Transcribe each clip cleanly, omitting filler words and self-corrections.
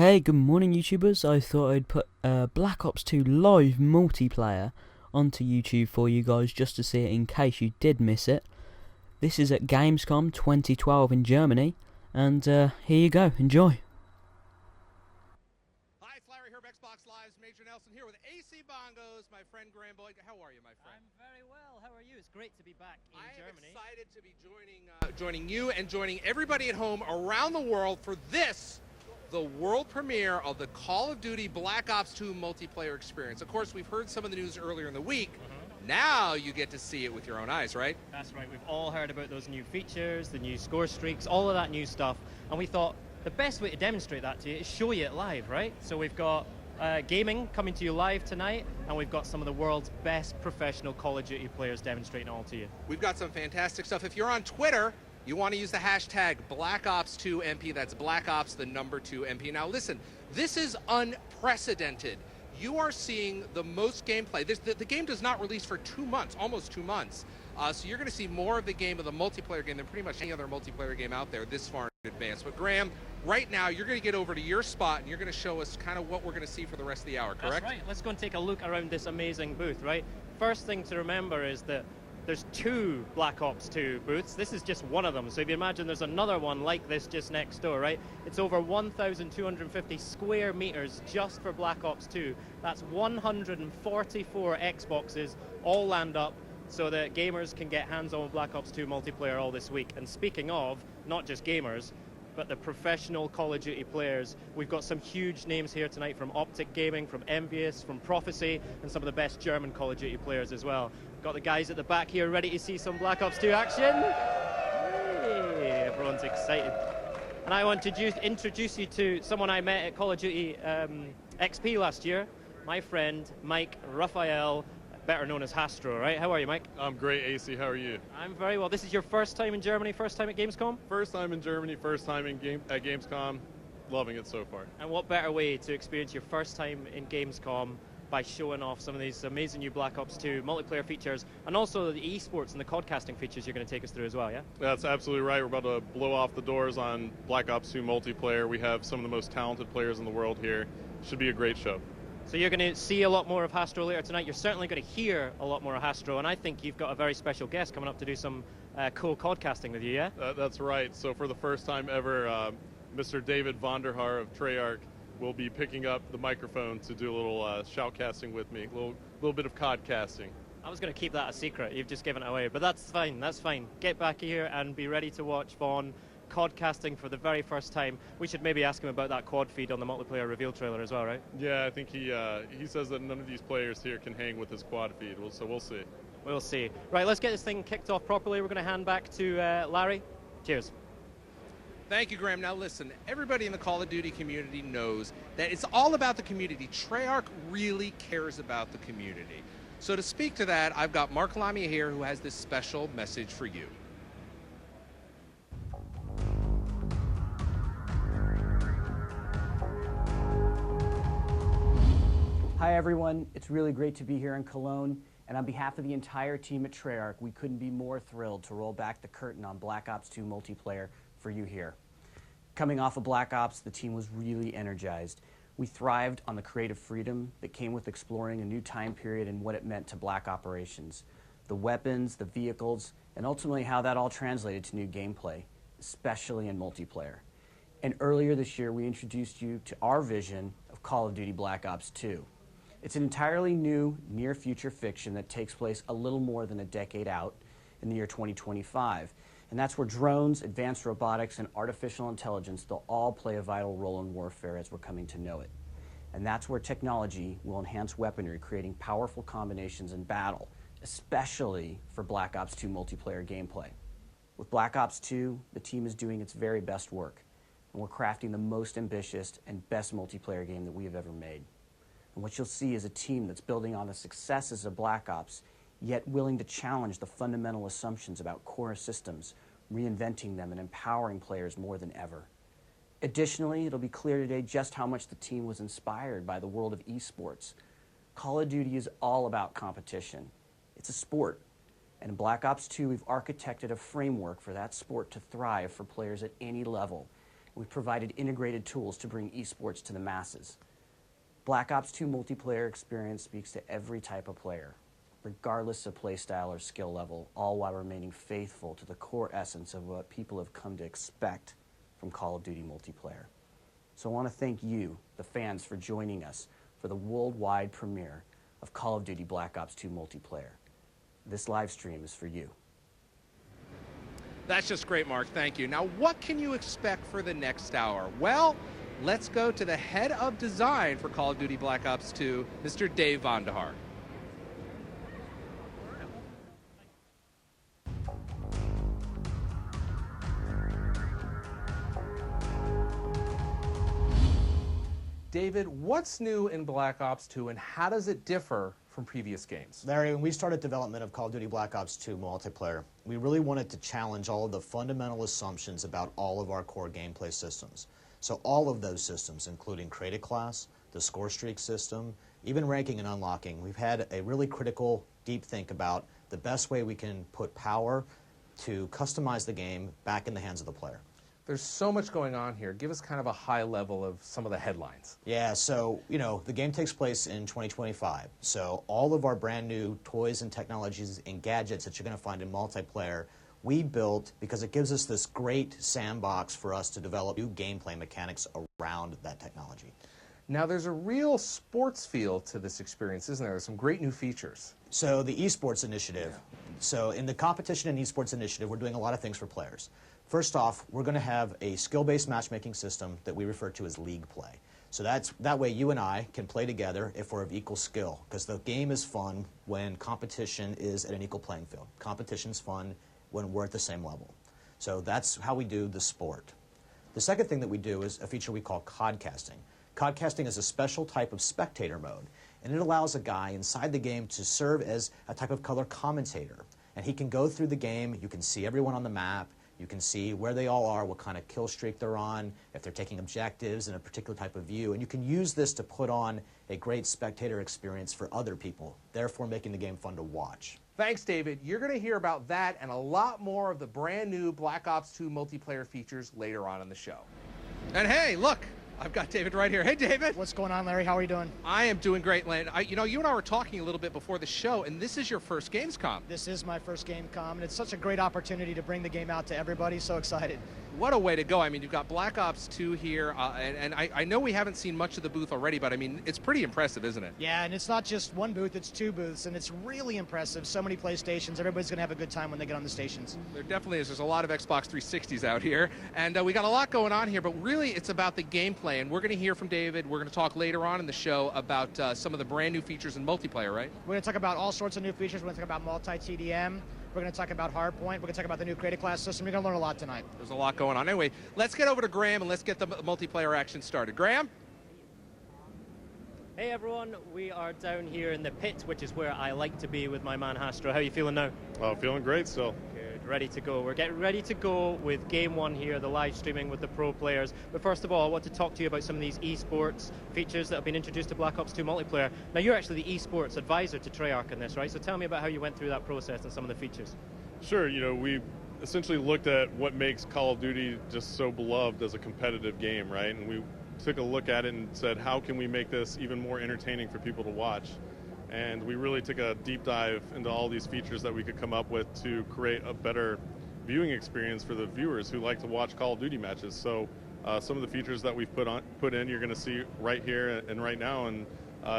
Hey, good morning YouTubers. I thought I'd put Black Ops 2 live multiplayer onto YouTube for you guys just to see it in case you did miss it. This is at Gamescom 2012 in Germany, and here you go, enjoy. Hi, it's Larry here, Xbox Live's Major Nelson here with AC Bongos, my friend Graham Boyd. How are you, my friend? I'm very well. How are you? It's great to be back in Germany. I am excited to be joining you and joining everybody at home around the world for this, the world premiere of the Call of Duty Black Ops 2 multiplayer experience. Of course, we've heard some of the news earlier in the week. Now you get to see it with your own eyes, right? That's right. We've all heard about those new features, the new score streaks, all of that new stuff. And we thought the best way to demonstrate that to you is show you it live, right? So we've got gaming coming to you live tonight, and we've got some of the world's best professional Call of Duty players demonstrating it all to you. We've got some fantastic stuff. If you're on Twitter, you want to use the hashtag BlackOps2MP. That's Black Ops, the number 2 MP. Now listen, this is unprecedented. You are seeing the most gameplay. The game does not release for 2 months, almost 2 months. So you're going to see more of the game, of the multiplayer game, than pretty much any other multiplayer game out there this far in advance. But Graham, right now, you're going to get over to your spot, and you're going to show us kind of what we're going to see for the rest of the hour, correct? That's right. Let's go and take a look around this amazing booth, right? First thing to remember is that there's 2 Black Ops 2 booths. This is just one of them. So if you imagine there's another one like this just next door, right? It's over 1,250 square meters just for Black Ops 2. That's 144 Xboxes all land up so that gamers can get hands-on with Black Ops 2 multiplayer all this week. And speaking of, not just gamers, but the professional Call of Duty players. We've got some huge names here tonight from Optic Gaming, from Envious, from Prophecy, and some of the best German Call of Duty players as well. Got the guys at the back here ready to see some Black Ops 2 action. Hey, everyone's excited. And I want to introduce you to someone I met at Call of Duty XP last year, my friend Mike Raphael, better known as Hastro, right? How are you, Mike? I'm great, AC. How are you? I'm very well. This is your first time in Germany, first time at Gamescom? First time in Germany, first time at Gamescom. Loving it so far. And what better way to experience your first time in Gamescom by showing off some of these amazing new Black Ops 2 multiplayer features, and also the esports and the codcasting features you're going to take us through as well, yeah? That's absolutely right. We're about to blow off the doors on Black Ops 2 multiplayer. We have some of the most talented players in the world here. Should be a great show. So you're going to see a lot more of Hastro later tonight. You're certainly going to hear a lot more of Hastro, and I think you've got a very special guest coming up to do some cool codcasting with you, yeah? That's right. So for the first time ever, Mr. David Vonderhaar of Treyarch will be picking up the microphone to do a little shoutcasting with me, a little bit of codcasting. I was going to keep that a secret. You've just given it away, but that's fine. That's fine. Get back here and be ready to watch Vaughn codcasting for the very first time. We should maybe ask him about that quad feed on the multiplayer reveal trailer as well, right? Yeah, I think he says that none of these players here can hang with his quad feed, so we'll see. We'll see. Right, let's get this thing kicked off properly. We're going to hand back to Larry. Cheers. Thank you, Graham. Now listen, everybody in the Call of Duty community knows that it's all about the community. Treyarch really cares about the community. So to speak to that, I've got Mark Lamia here who has this special message for you. Hi everyone, it's really great to be here in Cologne, and on behalf of the entire team at Treyarch, we couldn't be more thrilled to roll back the curtain on Black Ops 2 multiplayer for you here. Coming off of Black Ops, the team was really energized. We thrived on the creative freedom that came with exploring a new time period and what it meant to Black operations, the weapons, the vehicles, and ultimately how that all translated to new gameplay, especially in multiplayer. And earlier this year, we introduced you to our vision of Call of Duty Black Ops 2. It's an entirely new, near-future fiction that takes place a little more than a decade out in the year 2025. And that's where drones, advanced robotics, and artificial intelligence, they'll all play a vital role in warfare as we're coming to know it. And that's where technology will enhance weaponry, creating powerful combinations in battle, especially for Black Ops 2 multiplayer gameplay. With Black Ops 2, the team is doing its very best work, and we're crafting the most ambitious and best multiplayer game that we have ever made. And what you'll see is a team that's building on the successes of Black Ops, yet willing to challenge the fundamental assumptions about core systems, reinventing them and empowering players more than ever. Additionally, it'll be clear today just how much the team was inspired by the world of esports. Call of Duty is all about competition. It's a sport. And in Black Ops 2, we've architected a framework for that sport to thrive for players at any level. We've provided integrated tools to bring esports to the masses. Black Ops 2 multiplayer experience speaks to every type of player, regardless of playstyle or skill level, all while remaining faithful to the core essence of what people have come to expect from Call of Duty multiplayer. So I want to thank you, the fans, for joining us for the worldwide premiere of Call of Duty Black Ops 2 multiplayer. This live stream is for you. That's just great, Mark. Thank you. Now, what can you expect for the next hour? Well, let's go to the head of design for Call of Duty Black Ops 2, Mr. Dave Vonderhaar. David, what's new in Black Ops 2 and how does it differ from previous games? Larry, when we started development of Call of Duty Black Ops 2 multiplayer, we really wanted to challenge all of the fundamental assumptions about all of our core gameplay systems. So all of those systems, including Create a Class, the score streak system, even ranking and unlocking, we've had a really critical, deep think about the best way we can put power to customize the game back in the hands of the player. There's so much going on here. Give us kind of a high level of some of the headlines. Yeah, so, the game takes place in 2025. So all of our brand new toys and technologies and gadgets that you're going to find in multiplayer, we built because it gives us this great sandbox for us to develop new gameplay mechanics around that technology. Now, there's a real sports feel to this experience, isn't there? There's some great new features. So the esports initiative. So in the competition and esports initiative, we're doing a lot of things for players. First off, we're going to have a skill-based matchmaking system that we refer to as league play. So that way you and I can play together if we're of equal skill, because the game is fun when competition is at an equal playing field. Competition's fun when we're at the same level. So that's how we do the sport. The second thing that we do is a feature we call codcasting. Codcasting is a special type of spectator mode, and it allows a guy inside the game to serve as a type of color commentator. And he can go through the game, you can see everyone on the map, you can see where they all are, what kind of kill streak they're on, if they're taking objectives in a particular type of view. And you can use this to put on a great spectator experience for other people, therefore making the game fun to watch. Thanks, David. You're going to hear about that and a lot more of the brand new Black Ops 2 multiplayer features later on in the show. And hey, look, I've got David right here. Hey, David. What's going on, Larry? How are you doing? I am doing great, Len. You and I were talking a little bit before the show, and this is your first Gamescom. This is my first Gamescom, and it's such a great opportunity to bring the game out to everybody. So excited. What a way to go. I mean, you've got Black Ops 2 here, and I know we haven't seen much of the booth already, but I mean, it's pretty impressive, isn't it? Yeah, and it's not just one booth, it's two booths, and it's really impressive. So many PlayStations. Everybody's going to have a good time when they get on the stations. There definitely is. There's a lot of Xbox 360s out here, and we got a lot going on here, but really it's about the gameplay, and we're going to hear from David. We're going to talk later on in the show about some of the brand new features in multiplayer, right? We're going to talk about all sorts of new features. We're going to talk about multi-TDM. We're going to talk about Hardpoint. We're going to talk about the new Create a Class system. You're going to learn a lot tonight. There's a lot going on. Anyway, let's get over to Graham and let's get the multiplayer action started. Graham? Hey everyone, we are down here in the pit, which is where I like to be with my man Hastro. How are you feeling now? Oh, feeling great still. Good, ready to go. We're getting ready to go with Game 1 here, the live streaming with the pro players. But first of all, I want to talk to you about some of these esports features that have been introduced to Black Ops 2 multiplayer. Now, you're actually the esports advisor to Treyarch in this, right? So tell me about how you went through that process and some of the features. Sure, we essentially looked at what makes Call of Duty just so beloved as a competitive game, right? And we took a look at it and said, how can we make this even more entertaining for people to watch? And we really took a deep dive into all these features that we could come up with to create a better viewing experience for the viewers who like to watch Call of Duty matches. So some of the features that we've put in, you're going to see right here and right now, and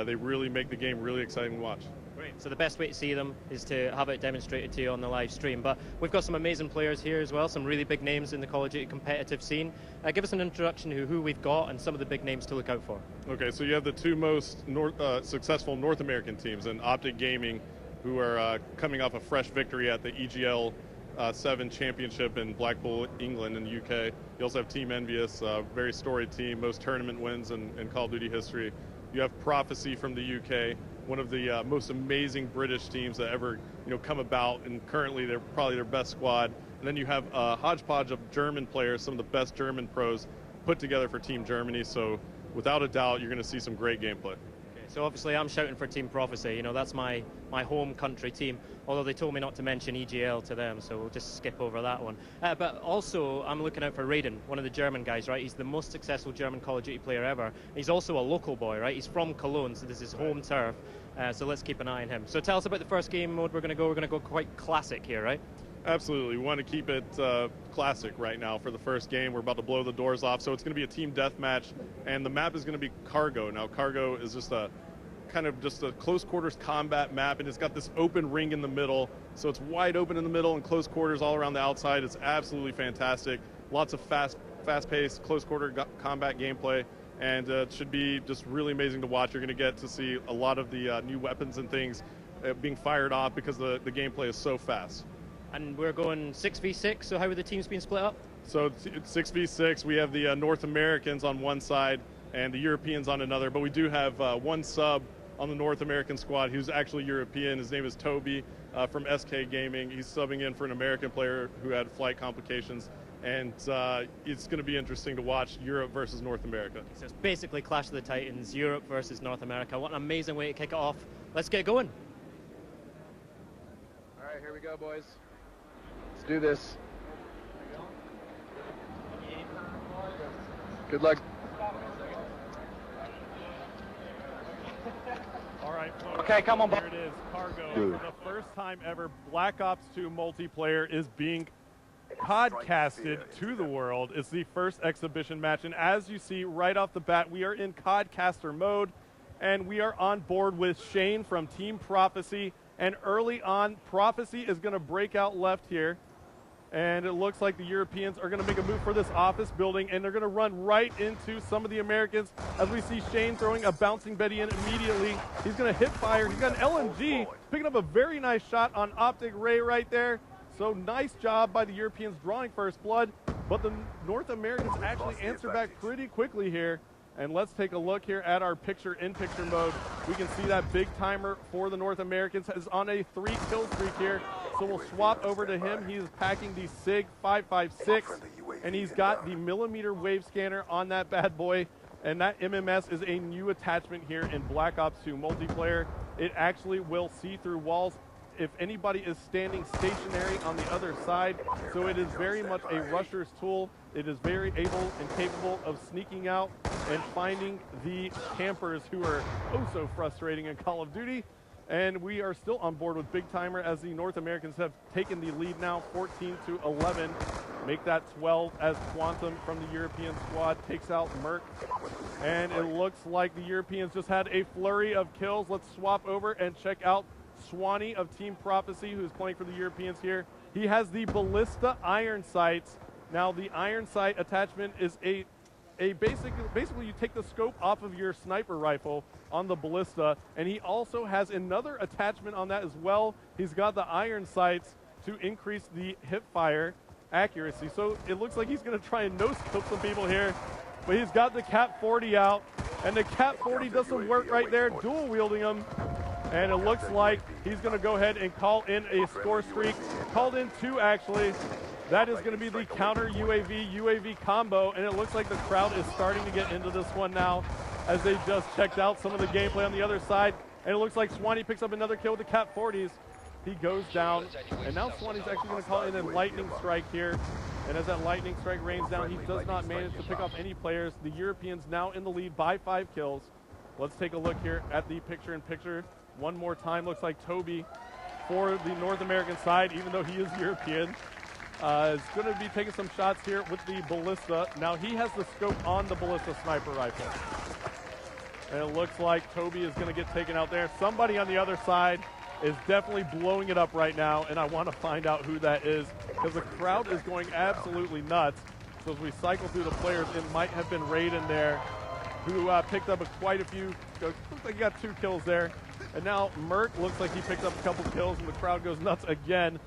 they really make the game really exciting to watch. Great. So the best way to see them is to have it demonstrated to you on the live stream. But we've got some amazing players here as well, some really big names in the Call of Duty competitive scene. Give us an introduction to who we've got and some of the big names to look out for. Okay, so you have the two most successful North American teams in Optic Gaming, who are coming off a fresh victory at the EGL 7 championship in Blackpool, England in the UK. You also have Team Envious, a very storied team, most tournament wins in Call of Duty history. You have Prophecy from the UK, one of the most amazing British teams that ever come about, and currently they're probably their best squad. And then you have a hodgepodge of German players, some of the best German pros put together for Team Germany. So without a doubt, you're going to see some great gameplay. Okay, So obviously I'm shouting for Team Prophecy. You know, that's my home country team, although they told me not to mention EGL to them, so we'll just skip over that one. But also I'm looking out for Raiden, one of the German guys, right? He's the most successful German Call of Duty player ever. He's also a local boy, right? He's from Cologne, so this is home turf. So let's keep an eye on him. So tell us about the first game mode we're going to go. We're going to go quite classic here, right? Absolutely. We want to keep it classic right now for the first game. We're about to blow the doors off, so it's going to be a team deathmatch, and the map is going to be Cargo. Now, Cargo is just a kind of just a close quarters combat map, and it's got this open ring in the middle, so it's wide open in the middle and close quarters all around the outside. It's absolutely fantastic. Lots of fast-paced, close quarter combat gameplay, and it should be just really amazing to watch. You're going to get to see a lot of the new weapons and things being fired off because the gameplay is so fast. And we're going 6v6, so how are the teams being split up? So it's 6v6. We have the North Americans on one side and the Europeans on another, but we do have one sub on the North American squad who's actually European. His name is Toby from SK Gaming. He's subbing in for an American player who had flight complications, and it's going to be interesting to watch Europe versus North America. So it's basically Clash of the Titans, Europe versus North America. What an amazing way to kick it off. Let's get going. All right, here we go, boys. Let's do this. Good luck. All right, folks, Okay, come on, here it is, Cargo. For the first time ever, Black Ops 2 multiplayer is being podcasted to the world. It's the first exhibition match, and as you see right off the bat, we are in Codcaster mode, and we are on board with Shane from Team Prophecy, and early on, Prophecy is going to break out left here. And it looks like the Europeans are going to make a move for this office building, and they're going to run right into some of the Americans as we see Shane throwing a bouncing Betty in immediately. He's going to hit fire. He's got an LMG, picking up a very nice shot on Optic Ray right there. So nice job by the Europeans drawing first blood, but the North Americans actually answer back pretty quickly here. And let's take a look here at our picture-in-picture mode. We can see that big timer for the North Americans is on a 3-kill streak here. So we'll swap over to him. He is packing the SIG 556, and he's got the millimeter wave scanner on that bad boy. And that MMS is a new attachment here in Black Ops 2 multiplayer. It actually will see through walls if anybody is standing stationary on the other side. So it is very much a rusher's tool. It is very able and capable of sneaking out and finding the campers who are oh so frustrating in Call of Duty. And we are still on board with Big Timer as the North Americans have taken the lead now, 14-11. Make that 12 as Quantum from the European squad takes out Merc. And it looks like the Europeans just had a flurry of kills. Let's swap over and check out Swanee of Team Prophecy, who's playing for the Europeans here. He has the Ballista iron sights. Now the iron sight attachment is basically you take the scope off of your sniper rifle on the Ballista, and he also has another attachment on that as well. He's got the iron sights to increase the hip fire accuracy. So it looks like he's going to try and no-scope some people here, but he's got the Cap 40 out, and the Cap 40 does some work right there, dual wielding him. And it looks like he's going to go ahead and call in a score streak. Called in 2, actually. That is going to be the counter UAV combo, and it looks like the crowd is starting to get into this one now as they just checked out some of the gameplay on the other side. And it looks like Swanee picks up another kill with the Cap 40s. He goes down, and now Swanee's actually going to call in a lightning strike here. And as that lightning strike rains down, he does not manage to pick off any players. The Europeans now in the lead by 5 kills. Let's take a look here at the picture-in-picture. One more time, looks like Toby for the North American side, even though he is European. Is going to be taking some shots here with the Ballista. Now he has the scope on the Ballista sniper rifle. And it looks like Toby is going to get taken out there. Somebody on the other side is definitely blowing it up right now, and I want to find out who that is because the crowd is going absolutely nuts. So as we cycle through the players, it might have been Raiden there who picked up quite a few. Looks like he got 2 kills there. And now Merc looks like he picked up a couple kills, and the crowd goes nuts again.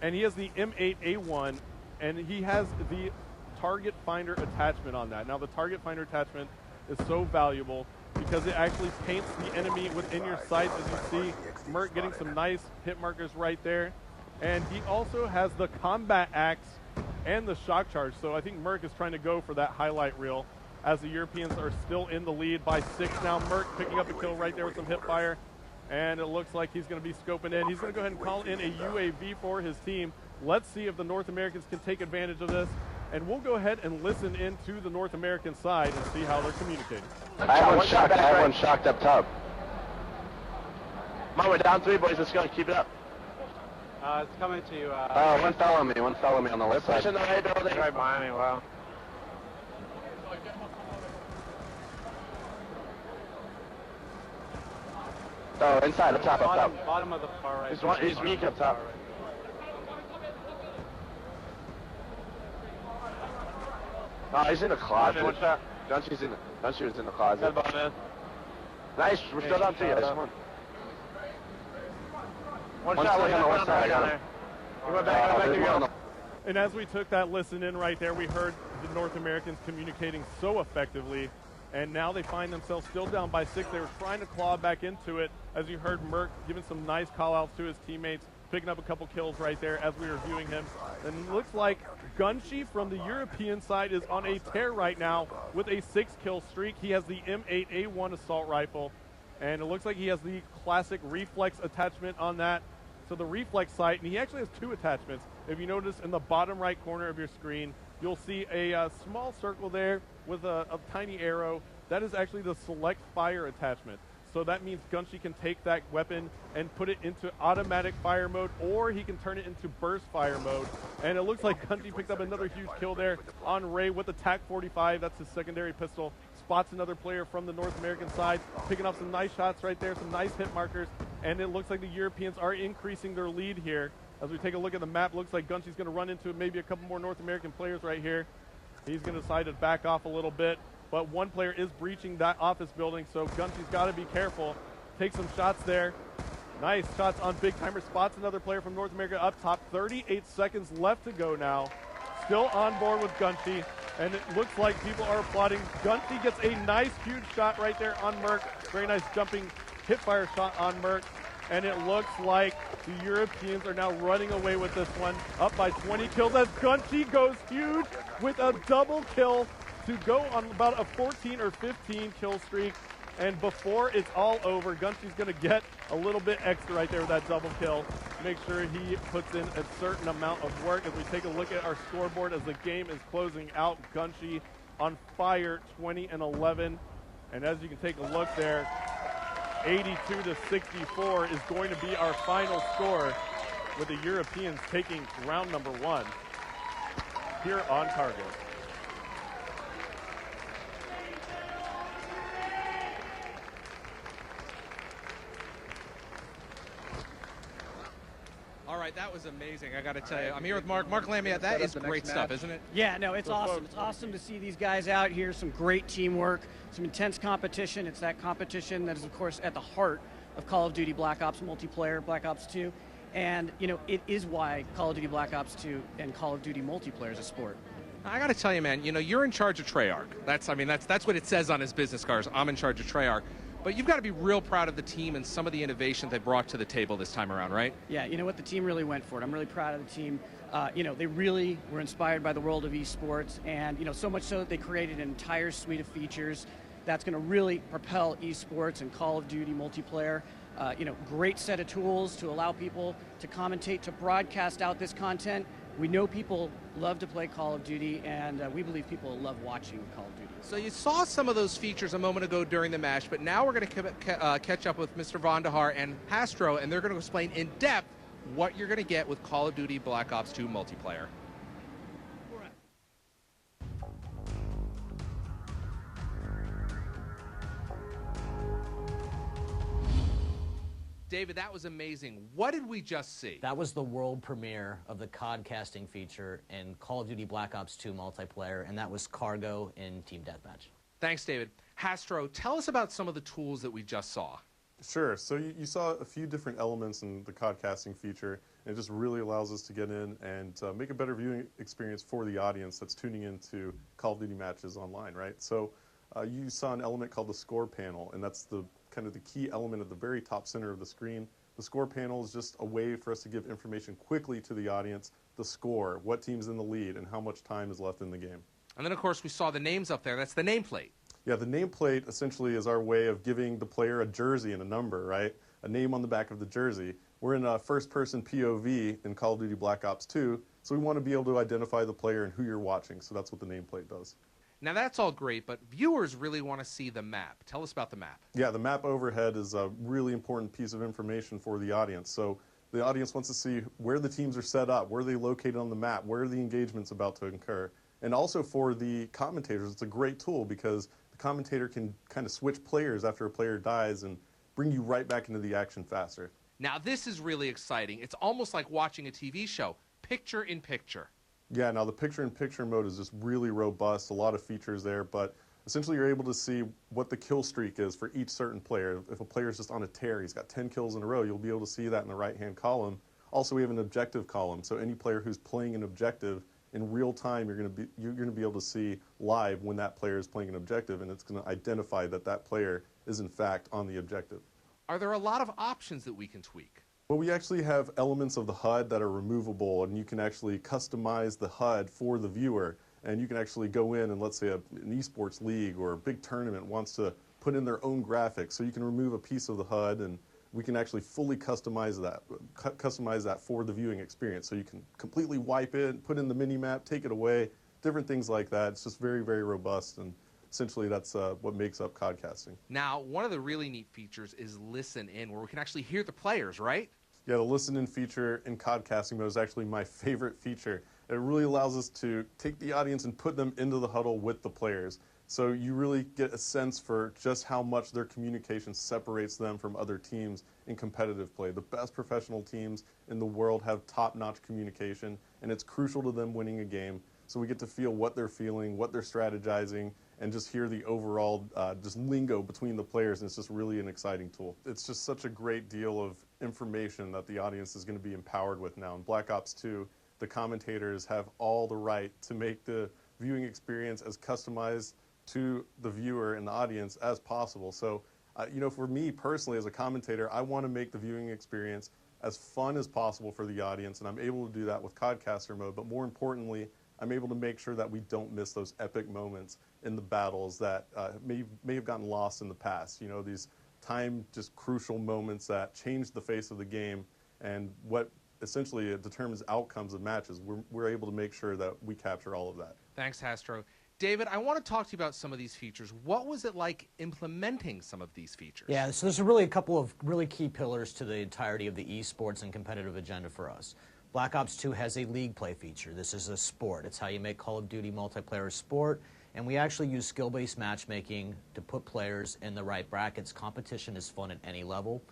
And he has the M8A1, and he has the target finder attachment on that. Now the target finder attachment is so valuable because it actually paints the enemy within your sights, as you see Merc getting some nice hit markers right there. And he also has the combat axe and the shock charge. So I think Merc is trying to go for that highlight reel. as the Europeans are still in the lead by 6 now. Merck picking up a kill right there with some hip fire, and it looks like he's going to be scoping in. He's going to go ahead and call in a UAV for his team. Let's see if the North Americans can take advantage of this, and we'll go ahead and listen into the North American side and see how they're communicating. I have one shocked up top. Come on, we're down 3, boys. Let's go. Keep it up. It's coming to you. One fell on me on the left side. Pushing the right building. Right behind me, wow. Oh, inside, up top, Bottom of the far right. He's weak up top. Oh, he's in the closet. Gunshy's in the closet. Nice, we're still down 3, guys. Come on. One shot, on the west side. I got him. He went back, And as we took that listen in right there, we heard the North Americans communicating so effectively, and now they find themselves still down by 6. They were trying to claw back into it, as you heard Merck giving some nice call-outs to his teammates, picking up a couple kills right there as we were viewing him. And it looks like Gunshy from the European side is on a tear right now with a 6-kill streak. He has the M8A1 assault rifle, and it looks like he has the classic reflex attachment on that. So the reflex sight, and he actually has 2 attachments. If you notice in the bottom right corner of your screen, you'll see a small circle there with a tiny arrow. That is actually the select fire attachment. So that means Gunshy can take that weapon and put it into automatic fire mode, or he can turn it into burst fire mode. And it looks like Gunshy picked up another huge kill there on Ray with the TAC-45. That's his secondary pistol. Spots another player from the North American side, picking up some nice shots right there, some nice hit markers. And it looks like the Europeans are increasing their lead here. As we take a look at the map, looks like Gunshy's going to run into maybe a couple more North American players right here. He's going to decide to back off a little bit. But one player is breaching that office building, so Gunshy's got to be careful. Take some shots there. Nice shots on Big Timer. Spots another player from North America up top. 38 seconds left to go now. Still on board with Gunshy, and it looks like people are applauding. Gunshy gets a nice, huge shot right there on Merck. Very nice jumping hip-fire shot on Merck. And it looks like the Europeans are now running away with this one, up by 20 kills as Gunshy goes huge with a double kill to go on about a 14 or 15 kill streak. And before it's all over, Gunshy's going to get a little bit extra right there with that double kill. Make sure he puts in a certain amount of work. As we take a look at our scoreboard as the game is closing out, Gunshy on fire, 20-11. And as you can take a look there, 82-64 is going to be our final score, with the Europeans taking round number 1 here on Cargo. All right, that was amazing. I got to tell you, I'm here with Mark Lamia. That is great stuff, isn't it? Yeah, no, it's awesome. It's awesome to see these guys out here, some great teamwork, some intense competition. It's that competition that is, of course, at the heart of Call of Duty Black Ops multiplayer, Black Ops 2. And, you know, it is why Call of Duty Black Ops 2 and Call of Duty multiplayer is a sport. I got to tell you, man, you know, you're in charge of Treyarch. That's what it says on his business cards. I'm in charge of Treyarch. But you've got to be real proud of the team and some of the innovation they brought to the table this time around, right? Yeah, you know what? The team really went for it. I'm really proud of the team. You know, they really were inspired by the world of esports, and, you know, so much so that they created an entire suite of features that's going to really propel esports and Call of Duty multiplayer. You know, great set of tools to allow people to commentate, to broadcast out this content. We know people love to play Call of Duty, and we believe people love watching Call of Duty. So you saw some of those features a moment ago during the match, but now we're going to catch up with Mr. Vandahar and Hastro, and they're going to explain in depth what you're going to get with Call of Duty Black Ops 2 multiplayer. David, that was amazing. What did we just see? That was the world premiere of the codcasting feature in Call of Duty Black Ops 2 multiplayer, and that was Cargo in Team Deathmatch. Thanks, David. Hastro, tell us about some of the tools that we just saw. Sure. So you saw a few different elements in the codcasting feature, and it just really allows us to get in and make a better viewing experience for the audience that's tuning into Call of Duty matches online, right? So you saw an element called the score panel, and that's the kind of the key element at the very top center of the screen. The score panel is just a way for us to give information quickly to the audience, the score, what team's in the lead, and how much time is left in the game. And then, of course, we saw the names up there. That's the nameplate. Yeah, the nameplate essentially is our way of giving the player a jersey and a number, right? A name on the back of the jersey. We're in a first-person POV in Call of Duty Black Ops 2, so we want to be able to identify the player and who you're watching, so that's what the nameplate does. Now, that's all great, but viewers really want to see the map. Tell us about the map. Yeah, the map overhead is a really important piece of information for the audience. So the audience wants to see where the teams are set up, where they're located on the map, where the engagement's about to occur. And also for the commentators, it's a great tool because the commentator can kind of switch players after a player dies and bring you right back into the action faster. Now, this is really exciting. It's almost like watching a TV show, picture in picture. Yeah, now the picture-in-picture mode is just really robust, a lot of features there, but essentially you're able to see what the kill streak is for each certain player. If a player's just on a tear, he's got 10 kills in a row, you'll be able to see that in the right-hand column. Also, we have an objective column, so any player who's playing an objective in real time, you're going to be able to see live when that player is playing an objective, and it's going to identify that that player is in fact on the objective. Are there a lot of options that we can tweak? Well, we actually have elements of the HUD that are removable, and you can actually customize the HUD for the viewer. And you can actually go in and let's say an esports league or a big tournament wants to put in their own graphics, so you can remove a piece of the HUD and we can actually fully customize that for the viewing experience. So you can completely wipe it, put in the mini-map, take it away, different things like that. It's just very, very robust, and essentially that's what makes up codcasting. Now, one of the really neat features is Listen In, where we can actually hear the players, right? Yeah, the Listen In feature in codcasting mode is actually my favorite feature. It really allows us to take the audience and put them into the huddle with the players. So you really get a sense for just how much their communication separates them from other teams in competitive play. The best professional teams in the world have top-notch communication, and it's crucial to them winning a game. So we get to feel what they're feeling, what they're strategizing, and just hear the overall just lingo between the players, and it's just really an exciting tool. It's just such a great deal of information that the audience is going to be empowered with now. In Black Ops 2, the commentators have all the right to make the viewing experience as customized to the viewer and the audience as possible. So, you know, for me personally as a commentator, I want to make the viewing experience as fun as possible for the audience, and I'm able to do that with Codcaster mode, but more importantly, I'm able to make sure that we don't miss those epic moments in the battles that may have gotten lost in the past. You know, these time just crucial moments that change the face of the game and what essentially determines outcomes of matches. We're able to make sure that we capture all of that. Thanks, Hastro. David, I want to talk to you about some of these features. What was it like implementing some of these features? Yeah, so there's really a couple of really key pillars to the entirety of the esports and competitive agenda for us. Black Ops 2 has a league play feature. This is a sport. It's how you make Call of Duty multiplayer a sport, and we actually use skill-based matchmaking to put players in the right brackets. Competition is fun at any level,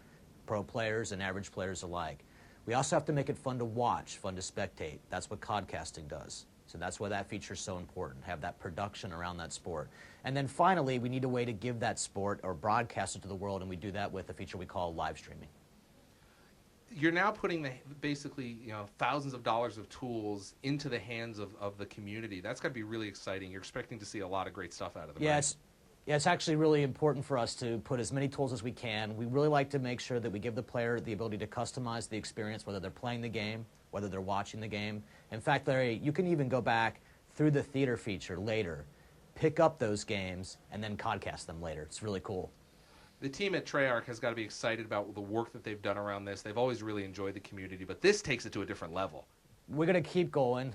pro players and average players alike. We also have to make it fun to watch, fun to spectate. That's what codcasting does. So that's why that feature is so important, have that production around that sport. And then finally, we need a way to give that sport or broadcast it to the world, and we do that with a feature we call live streaming. You're now putting basically, you know, thousands of dollars of tools into the hands of the community. That's got to be really exciting. You're expecting to see a lot of great stuff out of them. Yes. Yeah, it's actually really important for us to put as many tools as we can. We really like to make sure that we give the player the ability to customize the experience, whether they're playing the game, whether they're watching the game. In fact, Larry, you can even go back through the theater feature later, pick up those games, and then codcast them later. It's really cool. The team at Treyarch has got to be excited about the work that they've done around this. They've always really enjoyed the community, but this takes it to a different level. We're going to keep going.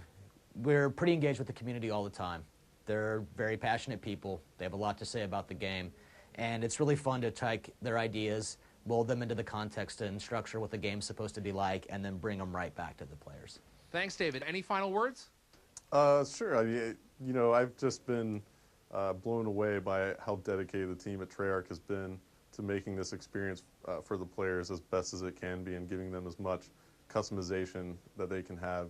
We're pretty engaged with the community all the time. They're very passionate people. They have a lot to say about the game, and it's really fun to take their ideas, mold them into the context and structure what the game's supposed to be like, and then bring them right back to the players. Thanks, David. Any final words? Sure. I mean, you know, I've just been blown away by how dedicated the team at Treyarch has been to making this experience for the players as best as it can be and giving them as much customization that they can have.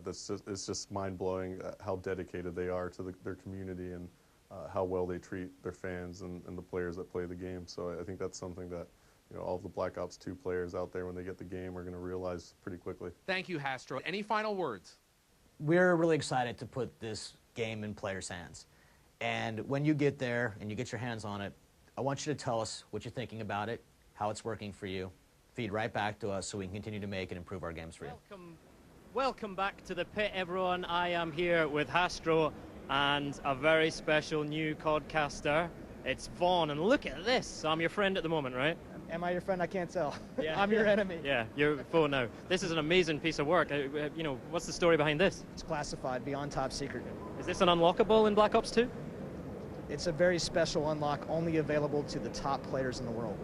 It's just mind-blowing how dedicated they are to their community and how well they treat their fans and the players that play the game. So I think that's something that, you know, all of the Black Ops 2 players out there when they get the game are going to realize pretty quickly. Thank you, Hastro. Any final words? We're really excited to put this game in players' hands. And when you get there and you get your hands on it, I want you to tell us what you're thinking about it, how it's working for you. Feed right back to us so we can continue to make and improve our games for you. Welcome back to the pit, everyone. I am here with Hastro. and a very special new codcaster. It's Vaughn, and look at this. I'm your friend at the moment, right? Am I your friend? I can't tell. Yeah. I'm your enemy. Yeah, your foe now. This is an amazing piece of work. You know, what's the story behind this? It's classified beyond top secret. Is this an unlockable in Black Ops 2? It's a very special unlock, only available to the top players in the world.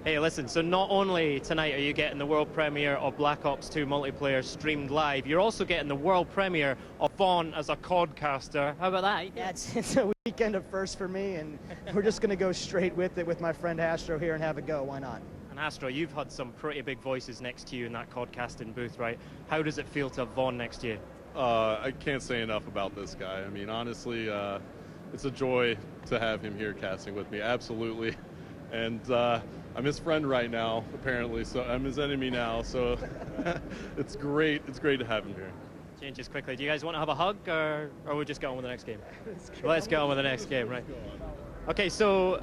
Hey, listen, so not only tonight are you getting the world premiere of Black Ops 2 multiplayer streamed live, you're also getting the world premiere of Vaughn as a codcaster. How about that? Yeah, it's a weekend of first for me, and we're just going to go straight with it with my friend Astro here and have a go. Why not? And Astro, you've had some pretty big voices next to you in that codcasting booth, right? How does it feel to have Vaughn next to you? I can't say enough about this guy. I mean, honestly, it's a joy to have him here casting with me, absolutely. And I'm his friend right now, apparently, so I'm his enemy now, so it's great. It's great to have him here. Changes quickly. Do you guys want to have a hug, or we just get on with the next game? Let's get on with the next game, right? Okay, so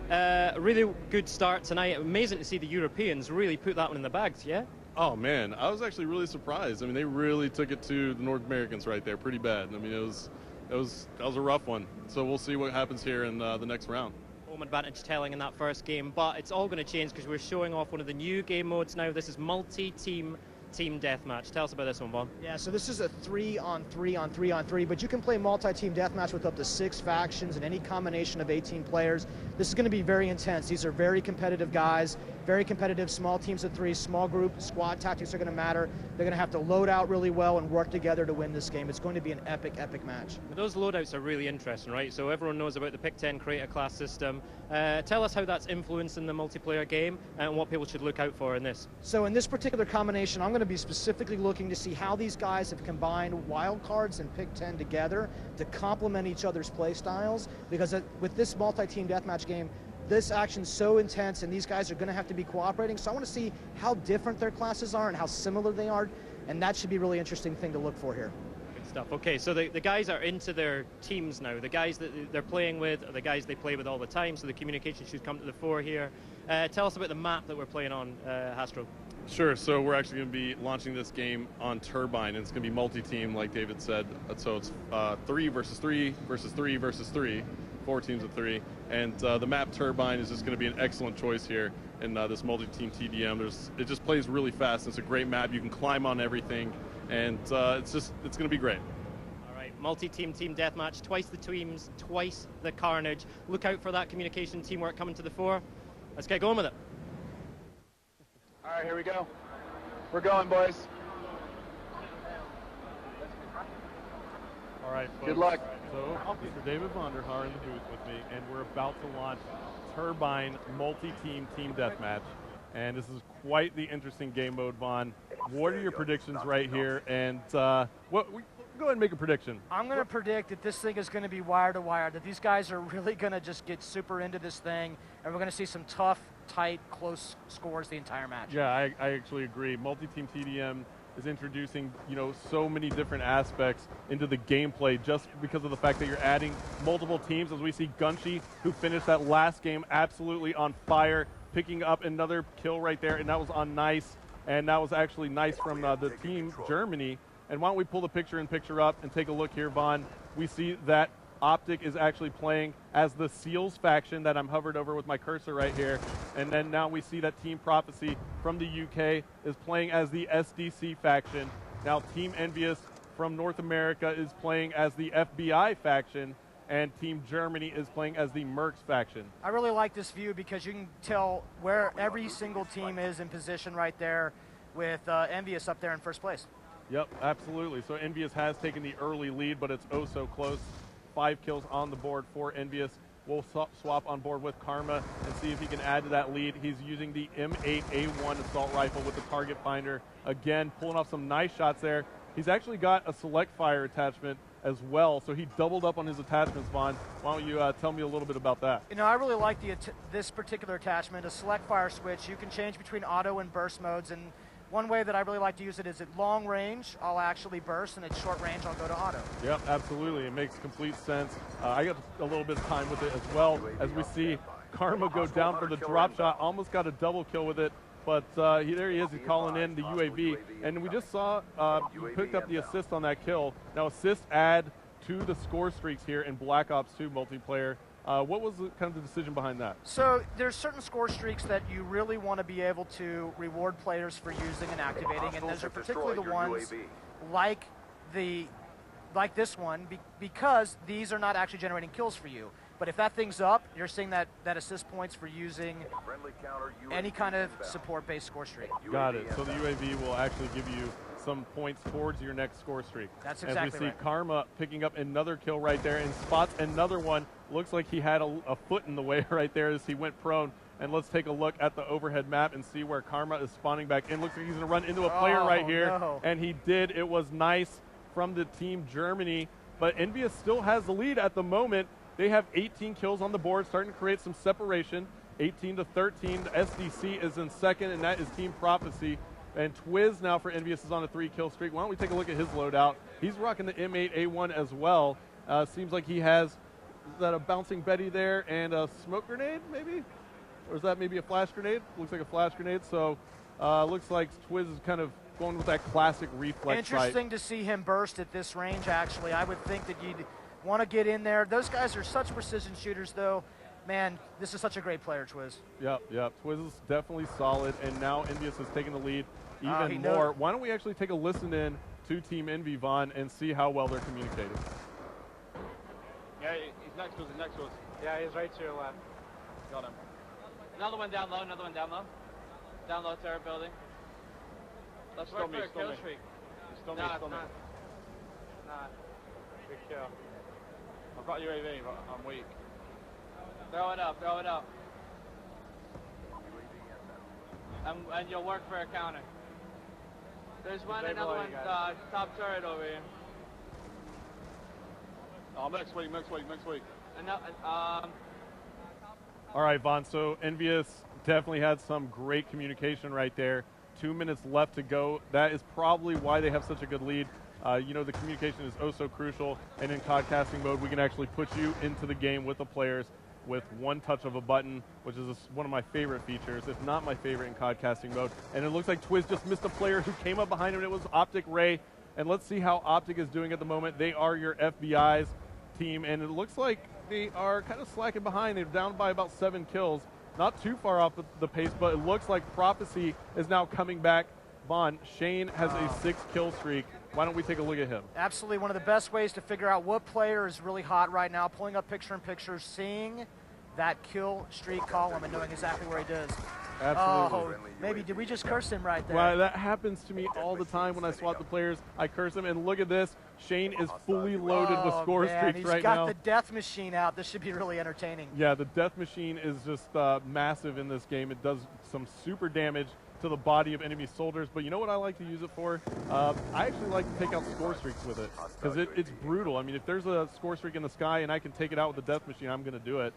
really good start tonight. Amazing to see the Europeans really put that one in the bags, yeah? Oh man, I was actually really surprised. I mean, they really took it to the North Americans right there, pretty bad. I mean, that was a rough one. So we'll see what happens here in the next round. Home advantage telling in that first game, but it's all going to change because we're showing off one of the new game modes now. This is multi-team team deathmatch. Tell us about this one, Vaughn. Yeah, so this is a 3-on-3-on-3-on-3, but you can play multi-team deathmatch with up to 6 factions and any combination of 18 players. This is going to be very intense. These are very competitive guys, very competitive small teams of 3, small group, squad tactics are going to matter. They're going to have to load out really well and work together to win this game. It's going to be an epic, epic match. Those loadouts are really interesting, right? So everyone knows about the Pick 10 creator class system. Tell us how that's influencing the multiplayer game and what people should look out for in this. So in this particular combination, I'm going to be specifically looking to see how these guys have combined wildcards and Pick 10 together to complement each other's play styles, because with this multi-team deathmatch game, this action's so intense and these guys are going to have to be cooperating, so I want to see how different their classes are and how similar they are, and that should be a really interesting thing to look for here. Good stuff. Okay, so the guys are into their teams now. The guys that they're playing with are the guys they play with all the time, so the communication should come to the fore here. Tell us about the map that we're playing on, Hastro. Sure, so we're actually going to be launching this game on Turbine, and it's going to be multi-team, like David said. So it's 3 versus 3 versus 3 versus 3, 4 teams of 3. And the map Turbine is just going to be an excellent choice here in this multi-team TDM. It just plays really fast. It's a great map. You can climb on everything, and it's going to be great. All right, multi-team team deathmatch, twice the teams, twice the carnage. Look out for that communication teamwork coming to the fore. Let's get going with it. All right, here we go. We're going, boys. All right, folks. Good luck. So, Mr. David Vonderhaar in the booth with me, and we're about to launch Turbine multi-team team deathmatch. And this is quite the interesting game mode, Vaughn. What are your predictions right here? And go ahead and make a prediction. I'm going to predict that this thing is going to be wire to wire, that these guys are really going to just get super into this thing, and we're going to see some tough, tight, close scores the entire match. Yeah, I actually agree. Multi-team TDM is introducing, so many different aspects into the gameplay just because of the fact that you're adding multiple teams, as we see Gunshi, who finished that last game absolutely on fire, picking up another kill right there, and that was on Nice, and that was actually Nice from the team Germany. And why don't we pull the picture up and take a look here, Vaughn. We see that Optic is actually playing as the Seals faction that I'm hovered over with my cursor right here. And then now we see that Team Prophecy from the UK is playing as the SDC faction. Now Team Envious from North America is playing as the FBI faction, and Team Germany is playing as the Mercs faction. I really like this view because you can tell where every single team is in position right there, with Envious up there in first place. Yep, absolutely. So Envious has taken the early lead, but it's oh so close. 5 kills on the board for Envious. We'll swap on board with Karma and see if he can add to that lead. He's using the M8A1 assault rifle with the target finder. Again, pulling off some nice shots there. He's actually got a select fire attachment as well, so he doubled up on his attachments, Vaughn. Why don't you tell me a little bit about that? I really like this particular attachment, a select fire switch. You can change between auto and burst modes, and one way that I really like to use it is at long range, I'll actually burst, and at short range, I'll go to auto. Yep, absolutely. It makes complete sense. I got a little bit of time with it as well, as we see Karma go down for the drop shot, almost got a double kill with it, but there he is, he's calling in the UAV, and we just saw he picked up the assist on that kill. Now assists add to the score streaks here in Black Ops 2 multiplayer. What was kind of the decision behind that? So there's certain score streaks that you really want to be able to reward players for using and activating, and those are particularly the ones like this one, because these are not actually generating kills for you. But if that thing's up, you're seeing that assist points for using any kind of support-based score streak. Got it. So the UAV will actually give you some points towards your next score streak. That's exactly As we see right. Karma picking up another kill right there and spots another one. Looks like he had a foot in the way right there as he went prone. And let's take a look at the overhead map and see where Karma is spawning back in. Looks like he's going to run into a player right here. No. And he did. It was nice from the team Germany. But Envious still has the lead at the moment. They have 18 kills on the board, starting to create some separation. 18 to 13. The SDC is in second, and that is Team Prophecy. And Twiz now for Envious is on a 3-kill streak. Why don't we take a look at his loadout? He's rocking the M8A1 as well. Seems like he has, is that a bouncing Betty there and a smoke grenade maybe? Or is that maybe a flash grenade? Looks like a flash grenade. So looks like Twiz is kind of going with that classic reflex sight. Interesting to see him burst at this range, actually. I would think that you'd want to get in there. Those guys are such precision shooters, though. Man, this is such a great player, Twiz. Yep. Twiz is definitely solid, and now Envious has taken the lead even knows. more. Why don't we actually take a listen in to Team Envy, Vaughn, and see how well they're communicating. Yeah, he's next to us, Yeah, he's right to your left. Got him. Another one down low, Down low, terror building. Let's Stun me. Nah. Good kill. I've got UAV, but I'm weak. Throw it up. And you'll work for a counter. There's another one, top turret over here. Oh, next week. And All right, Vaughn, so Envious definitely had some great communication right there. 2 minutes left to go. That is probably why they have such a good lead. The communication is oh so crucial, and in COD-casting mode, we can actually put you into the game with the players with one touch of a button, which is one of my favorite features, if not my favorite in COD-casting mode. And it looks like Twiz just missed a player who came up behind him. It was Optic Ray, and let's see how Optic is doing at the moment. They are your FBI's team, and it looks like they are kind of slacking behind. They're down by about 7 kills. Not too far off the pace, but it looks like Prophecy is now coming back. Vaughn, Shane has a 6-kill streak. Why don't we take a look at him? Absolutely one of the best ways to figure out what player is really hot right now, pulling up picture-in-picture, seeing that kill streak column and knowing exactly where he does. Absolutely. Oh, maybe did we just curse him right there? Well, that happens to me all the time when I swap the players. I curse him, and look at this. Shane is fully loaded with score streaks right now. He's got the death machine out. This should be really entertaining. Yeah, the death machine is just massive in this game. It does some super damage to the body of enemy soldiers, but you know what I like to use it for? I actually like to take out score streaks with it, because it's brutal. I mean, if there's a score streak in the sky and I can take it out with the death machine, I'm going to do it.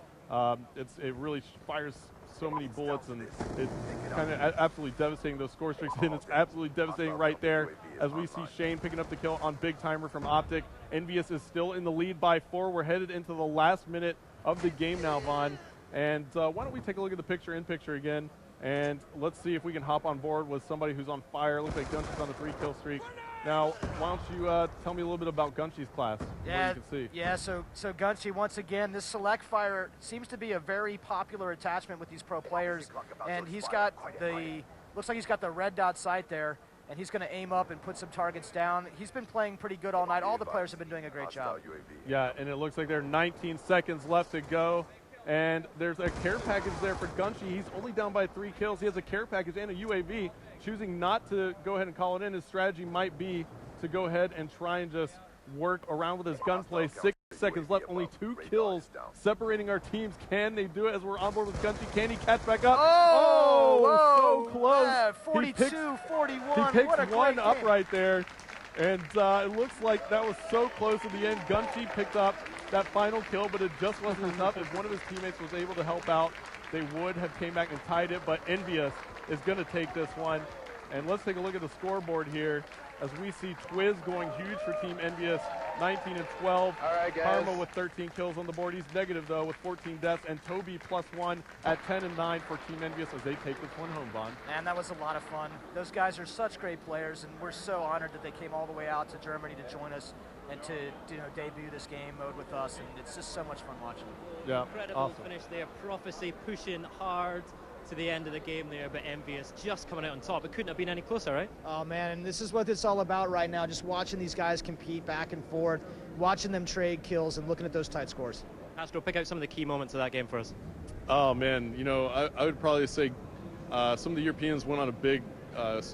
It really fires so many bullets, and it's kind of absolutely devastating, those score streaks, and it's absolutely devastating right there as we see Shane picking up the kill on Big Timer from Optic. Envious is still in the lead by 4. We're headed into the last minute of the game now, Vaughn, and why don't we take a look at the picture-in-picture again, and let's see if we can hop on board with somebody who's on fire. Looks like Gunshy's on a 3-kill streak. Now, why don't you tell me a little bit about Gunshy's class, Yeah, what you can see. yeah. So Gunshy, once again, this select fire seems to be a very popular attachment with these pro players, and he's got looks like he's got the red dot sight there, and he's going to aim up and put some targets down. He's been playing pretty good all night. All the players have been doing a great job. Yeah, and it looks like there are 19 seconds left to go. And there's a care package there for Gunshy. He's only down by 3 kills. He has a care package and a UAV. Choosing not to go ahead and call it in, his strategy might be to go ahead and try and just work around with his gunplay. 6 seconds left, only 2 kills separating our teams. Can they do it as we're on board with Gunshy? Can he catch back up? Oh, so close. Yeah, 42-41. He What a picks one great up game. right there. And it looks like that was so close at the end. Gunshy picked up that final kill, but it just wasn't enough. If one of his teammates was able to help out, they would have came back and tied it, but Envious is going to take this one. And let's take a look at the scoreboard here as we see Twiz going huge for Team Envious, 19 and 12. All right, guys. Karma with 13 kills on the board. He's negative, though, with 14 deaths. And Toby +1 at 10 and 9 for Team Envious as they take this one home, Vaughn. Man, that was a lot of fun. Those guys are such great players, and we're so honored that they came all the way out to Germany to join us. and to debut this game mode with us, and it's just so much fun watching. Yeah, Incredible awesome. finish there. Prophecy pushing hard to the end of the game there, but Envious just coming out on top. It couldn't have been any closer, right? Oh man, and this is what it's all about right now, just watching these guys compete back and forth, watching them trade kills and looking at those tight scores. Astro, pick out some of the key moments of that game for us. Oh man, I would probably say some of the Europeans went on a big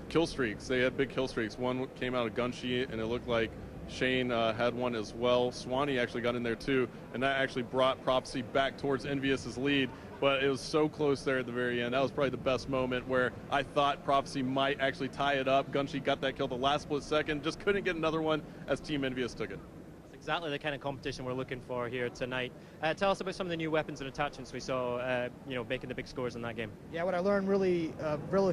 kill streaks. They had big kill streaks. One came out of Gunshi, and it looked like Shane had one as well. Swanee actually got in there too, and that actually brought Prophecy back towards Envious's lead. But it was so close there at the very end. That was probably the best moment where I thought Prophecy might actually tie it up. Gunshi got that kill the last split second, just couldn't get another one as Team Envious took it. That's exactly the kind of competition we're looking for here tonight. Tell us about some of the new weapons and attachments we saw, making the big scores in that game. Yeah, what I learned really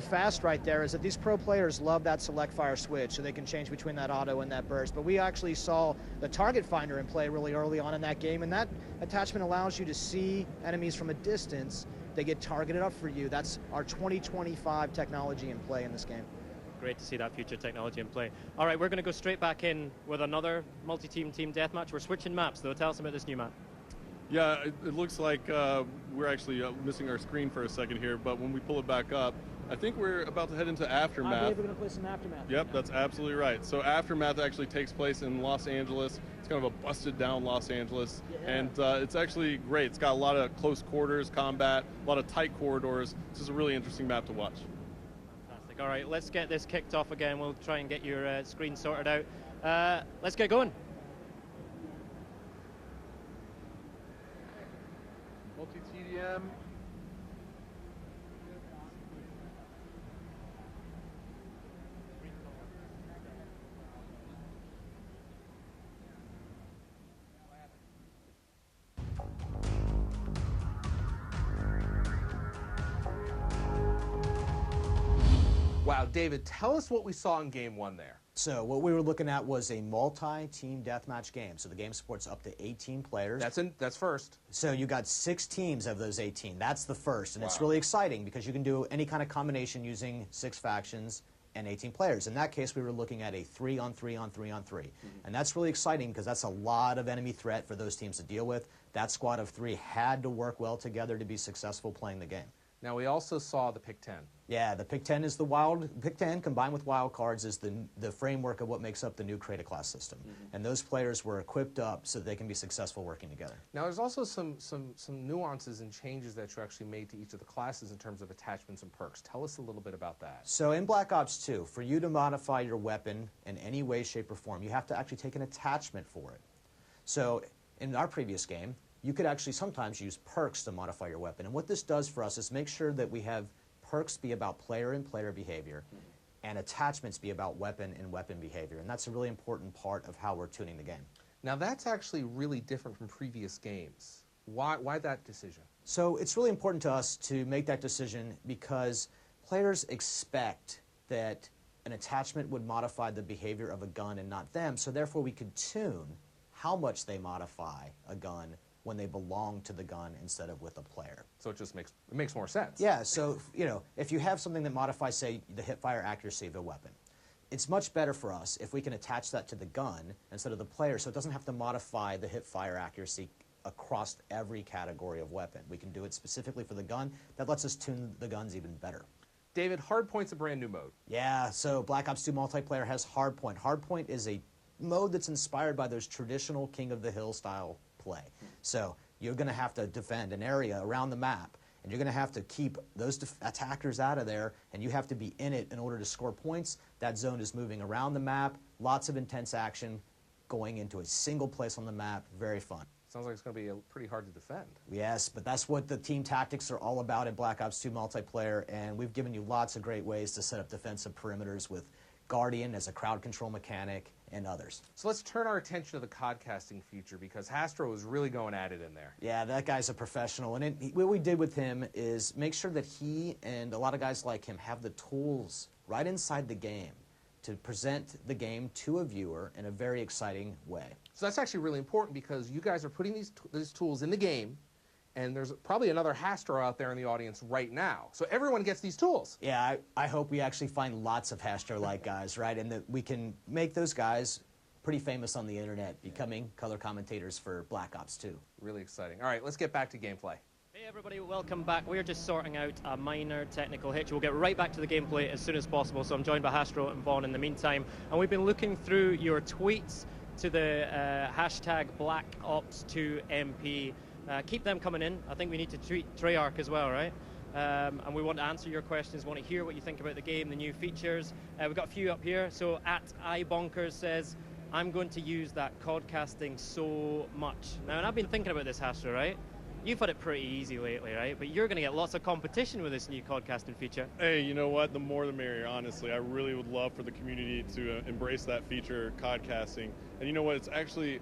fast right there is that these pro players love that select fire switch, so they can change between that auto and that burst. But we actually saw the target finder in play really early on in that game, and that attachment allows you to see enemies from a distance. They get targeted up for you. That's our 2025 technology in play in this game. Great to see that future technology in play. All right, we're going to go straight back in with another multi-team team deathmatch. We're switching maps, though. Tell us about this new map. Yeah, it looks like we're actually missing our screen for a second here, but when we pull it back up, I think we're about to head into Aftermath. I believe we're going to play some Aftermath. Yep, that's absolutely right. So Aftermath actually takes place in Los Angeles. It's kind of a busted down Los Angeles, and it's actually great. It's got a lot of close quarters combat, a lot of tight corridors. This is a really interesting map to watch. Fantastic. All right, let's get this kicked off again. We'll try and get your screen sorted out. Let's get going. Multi-TDM. Wow, David, tell us what we saw in game one there. So what we were looking at was a multi-team deathmatch game. So the game supports up to 18 players. That's first. So you got 6 teams of those 18. That's the first, and it's really exciting because you can do any kind of combination using 6 factions and 18 players. In that case, we were looking at a 3-on-3-on-3-on-3. And that's really exciting because that's a lot of enemy threat for those teams to deal with. That squad of 3 had to work well together to be successful playing the game. Now, we also saw the Pick 10. Yeah, the Pick 10 is Pick 10 combined with wild cards is the framework of what makes up the new Create a Class system. And those players were equipped up so they can be successful working together. Now, there's also some nuances and changes that you actually made to each of the classes in terms of attachments and perks. Tell us a little bit about that. So in Black Ops 2, for you to modify your weapon in any way, shape, or form, you have to actually take an attachment for it. So in our previous game, you could actually sometimes use perks to modify your weapon. And what this does for us is make sure that we have perks be about player and player behavior, and attachments be about weapon and weapon behavior. And that's a really important part of how we're tuning the game. Now, that's actually really different from previous games. Why that decision? So it's really important to us to make that decision because players expect that an attachment would modify the behavior of a gun and not them, so therefore we could tune how much they modify a gun when they belong to the gun instead of with a player. So it just makes more sense. Yeah, so if you have something that modifies, say, the hip-fire accuracy of a weapon, it's much better for us if we can attach that to the gun instead of the player, so it doesn't have to modify the hip-fire accuracy across every category of weapon. We can do it specifically for the gun. That lets us tune the guns even better. David, Hardpoint's a brand new mode. Yeah, so Black Ops 2 multiplayer has Hardpoint. Hardpoint is a mode that's inspired by those traditional King of the Hill style play. So you're going to have to defend an area around the map, and you're going to have to keep those attackers out of there, and you have to be in it in order to score points. That zone is moving around the map, lots of intense action, going into a single place on the map, very fun. Sounds like it's going to be pretty hard to defend. Yes, but that's what the team tactics are all about in Black Ops 2 multiplayer, and we've given you lots of great ways to set up defensive perimeters with Guardian as a crowd control mechanic and others. So let's turn our attention to the codcasting feature because Hastro was really going at it in there. Yeah, that guy's a professional, and what we did with him is make sure that he and a lot of guys like him have the tools right inside the game to present the game to a viewer in a very exciting way. So that's actually really important because you guys are putting these tools in the game, and there's probably another Hastro out there in the audience right now. So everyone gets these tools. Yeah, I hope we actually find lots of Hastro-like guys, right? And that we can make those guys pretty famous on the internet, becoming color commentators for Black Ops 2. Really exciting. All right, let's get back to gameplay. Hey everybody, welcome back. We're just sorting out a minor technical hitch. We'll get right back to the gameplay as soon as possible, so I'm joined by Hastro and Vaughn in the meantime. And we've been looking through your tweets to the hashtag BlackOps2MP. Keep them coming in. I think we need to tweet Treyarch as well, right? And we want to answer your questions, want to hear what you think about the game, the new features. We've got a few up here. So at iBonkers says, I'm going to use that codcasting so much. Now, and I've been thinking about this, Hastro, right? You've had it pretty easy lately, right? But you're going to get lots of competition with this new podcasting feature. Hey, you know what? The more the merrier, honestly. I really would love for the community to embrace that feature, codcasting. And you know what? It's actually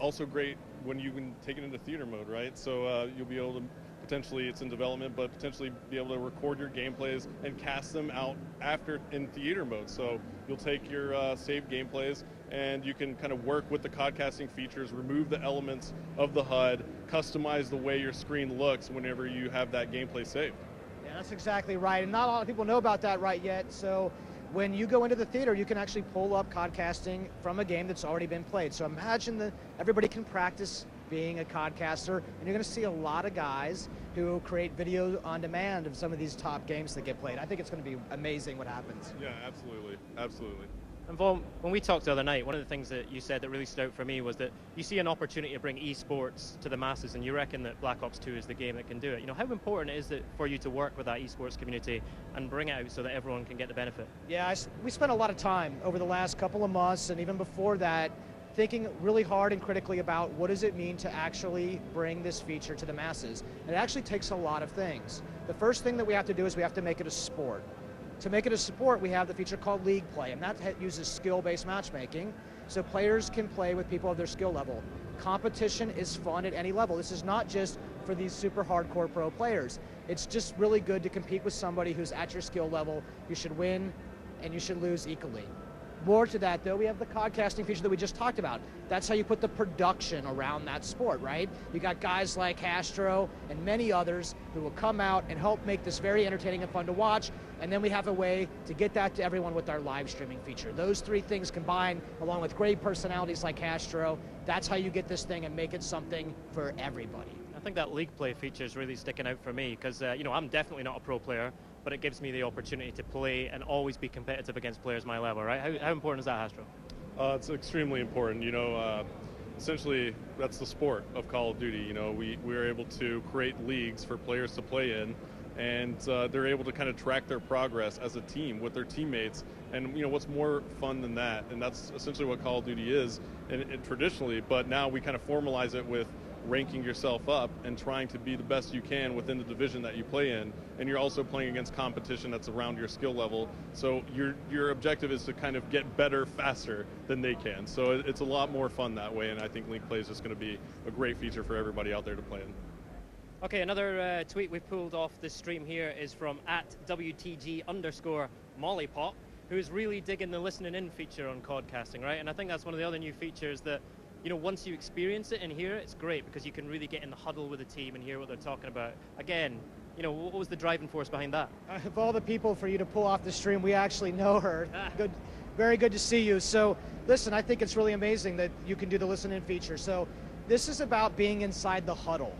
also great when you can take it into theater mode, right? So you'll be able to potentially, it's in development, but potentially be able to record your gameplays and cast them out after in theater mode. So you'll take your saved gameplays and you can kind of work with the codcasting features, remove the elements of the HUD, customize the way your screen looks whenever you have that gameplay saved. Yeah, that's exactly right. And not a lot of people know about that right yet. So when you go into the theater, you can actually pull up codcasting from a game that's already been played. So imagine that everybody can practice being a codcaster, and you're going to see a lot of guys who create video on demand of some of these top games that get played. I think it's going to be amazing what happens. Yeah, absolutely, absolutely. And Vaughn, when we talked the other night, one of the things that you said that really stood out for me was that you see an opportunity to bring esports to the masses, and you reckon that Black Ops 2 is the game that can do it. You know, how important is it for you to work with that esports community and bring it out so that everyone can get the benefit? Yeah, we spent a lot of time over the last couple of months, and even before that, thinking really hard and critically about what does it mean to actually bring this feature to the masses. And it actually takes a lot of things. The first thing that we have to do is we have to make it a sport. To make it a sport, we have the feature called League Play, and that uses skill-based matchmaking, so players can play with people of their skill level. Competition is fun at any level. This is not just for these super hardcore pro players. It's just really good to compete with somebody who's at your skill level. You should win, and you should lose equally. More to that, though, we have the codcasting feature that we just talked about. That's how you put the production around that sport, right? You got guys like Hastro and many others who will come out and help make this very entertaining and fun to watch, and then we have a way to get that to everyone with our live streaming feature. Those three things combined, along with great personalities like Hastro, that's how you get this thing and make it something for everybody. I think that League Play feature is really sticking out for me because, you know, I'm definitely not a pro player, but it gives me the opportunity to play and always be competitive against players my level, right? How important is that, Hastro? It's extremely important. You know, essentially, that's the sport of Call of Duty. You know, we're able to create leagues for players to play in, and they're able to kind of track their progress as a team with their teammates. And, you know, what's more fun than that? And that's essentially what Call of Duty is and traditionally, but now we kind of formalize it with ranking yourself up and trying to be the best you can within the division that you play in, and you're also playing against competition that's around your skill level, so your objective is to kind of get better faster than they can. So it's a lot more fun that way, and I think League Play is just going to be a great feature for everybody out there to play in. Okay, another tweet we pulled off this stream here is from @WTG_Mollypop, who's really digging the listening in feature on codcasting, right? And I think that's one of the other new features that, you know, once you experience it and hear it, it's great because you can really get in the huddle with the team and hear what they're talking about. Again, you know, what was the driving force behind that? Of all the people for you to pull off the stream, we actually know her. Good, very good to see you. So, listen, I think it's really amazing that you can do the listen-in feature. So, this is about being inside the huddle.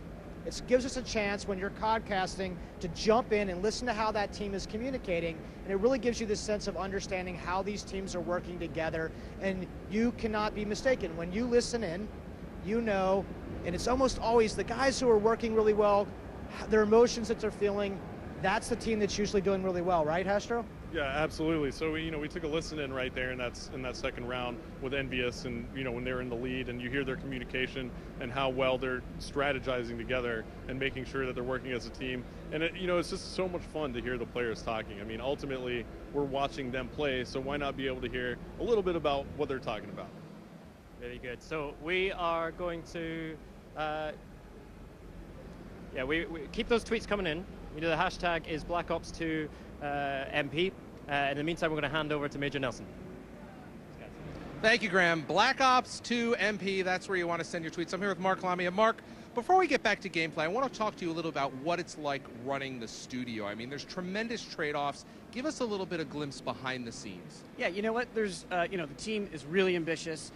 It gives us a chance when you're codcasting to jump in and listen to how that team is communicating, and it really gives you this sense of understanding how these teams are working together, and you cannot be mistaken. When you listen in, you know, and it's almost always the guys who are working really well, their emotions that they're feeling, that's the team that's usually doing really well, right, Hastro? Yeah, absolutely. So we took a listen in right there in that second round with Envious, and when they're in the lead, and you hear their communication and how well they're strategizing together and making sure that they're working as a team. And it's just so much fun to hear the players talking. I mean, ultimately we're watching them play, so why not be able to hear a little bit about what they're talking about? Very good. So we are going to we keep those tweets coming in. The hashtag is BlackOps2 MP. In the meantime, we're going to hand over to Major Nelson. Thank you, Graham. Black Ops 2 MP, that's where you want to send your tweets. I'm here with Mark Lamia. Mark, before we get back to gameplay, I want to talk to you a little about what it's like running the studio. I mean, there's tremendous trade-offs. Give us a little bit of glimpse behind the scenes. Yeah, you know what? There's, the team is really ambitious.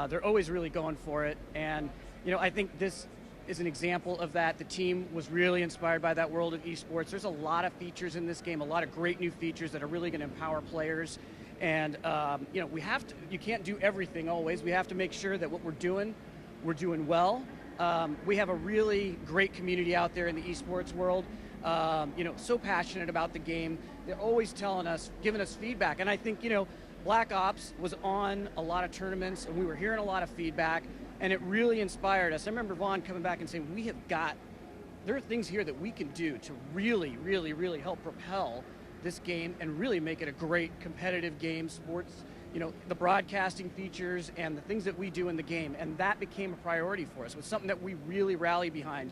They're always really going for it, and I think this is an example of that. The team was really inspired by that world of esports. There's a lot of features in this game, a lot of great new features that are really going to empower players. And we have to. You can't do everything always. We have to make sure that what we're doing well. We have a really great community out there in the esports world. So passionate about the game. They're always telling us, giving us feedback. And I think Black Ops was on a lot of tournaments, and we were hearing a lot of feedback. And it really inspired us. I remember Vaughn coming back and saying, there are things here that we can do to really, really, really help propel this game and really make it a great competitive game, sports, the broadcasting features and the things that we do in the game. And that became a priority for us. It was something that we really rally behind,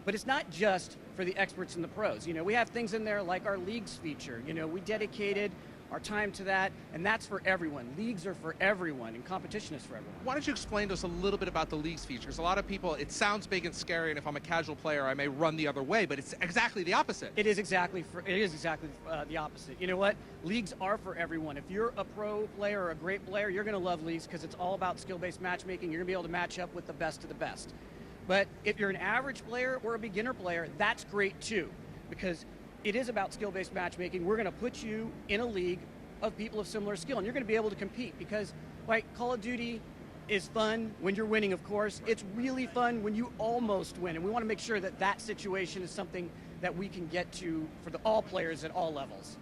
But it's not just for the experts and the pros. We have things in there like our leagues feature. We dedicated our time to that, and that's for everyone. Leagues are for everyone, and competition is for everyone. Why don't you explain to us a little bit about the leagues features? A lot of people, it sounds big and scary, and if I'm a casual player, I may run the other way, but it's exactly the opposite. It is exactly the opposite. You know what? Leagues are for everyone. If you're a pro player or a great player, you're going to love leagues because it's all about skill-based matchmaking. You're going to be able to match up with the best of the best. But if you're an average player or a beginner player, that's great too, because it is about skill-based matchmaking. We're going to put you in a league of people of similar skill, and you're going to be able to compete because, Call of Duty is fun when you're winning, of course. It's really fun when you almost win, and we want to make sure that that situation is something that we can get to for all players at all levels.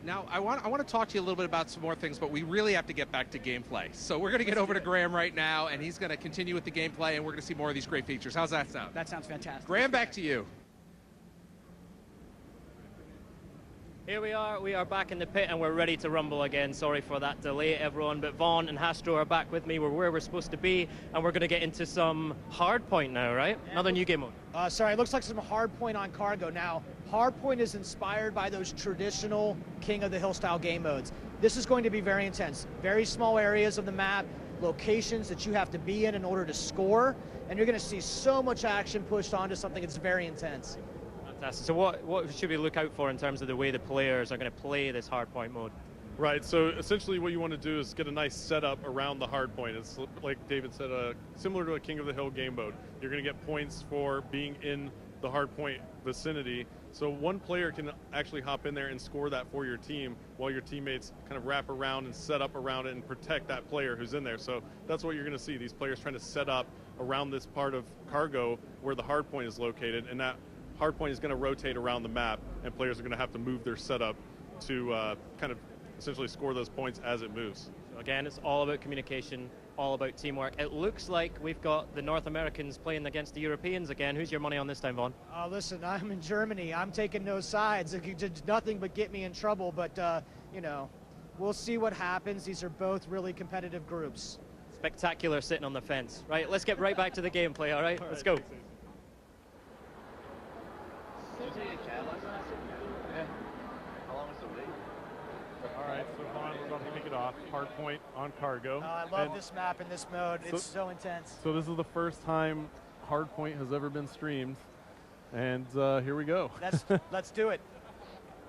Now, I want to talk to you a little bit about some more things, but we really have to get back to gameplay. So we're going to get over to Graham right now, and he's going to continue with the gameplay, and we're going to see more of these great features. How's that sound? That sounds fantastic. Graham, back to you. Here we are back in the pit and we're ready to rumble again. Sorry for that delay, everyone, but Vaughn and Hastro are back with me. We're where we're supposed to be, and we're going to get into some hardpoint now, right? Another new game mode. Sorry, it looks like some hardpoint on cargo. Now, hardpoint is inspired by those traditional King of the Hill style game modes. This is going to be very intense. Very small areas of the map, locations that you have to be in order to score, and you're going to see so much action pushed onto something that's very intense. Fantastic. So what should we look out for in terms of the way the players are going to play this hardpoint mode? Right, so essentially what you want to do is get a nice setup around the hard point. It's like David said, similar to a King of the Hill game mode. You're going to get points for being in the hard point vicinity. So one player can actually hop in there and score that for your team while your teammates kind of wrap around and set up around it and protect that player who's in there. So that's what you're going to see, these players trying to set up around this part of cargo where the hard point is located, and that hard point is going to rotate around the map, and players are going to have to move their setup to kind of essentially score those points as it moves. So again, it's all about communication, all about teamwork. It looks like we've got the North Americans playing against the Europeans again. Who's your money on this time, Vaughn? Listen, I'm in Germany. I'm taking no sides. It did nothing but get me in trouble, but, we'll see what happens. These are both really competitive groups. Spectacular sitting on the fence. Right, let's get right back to the gameplay, all right? Let's go. Alright, so Vaughn, we're about to kick it off. Hardpoint on cargo. I love this map in this mode. It's so intense. So this is the first time Hardpoint has ever been streamed, and here we go. Let's do it.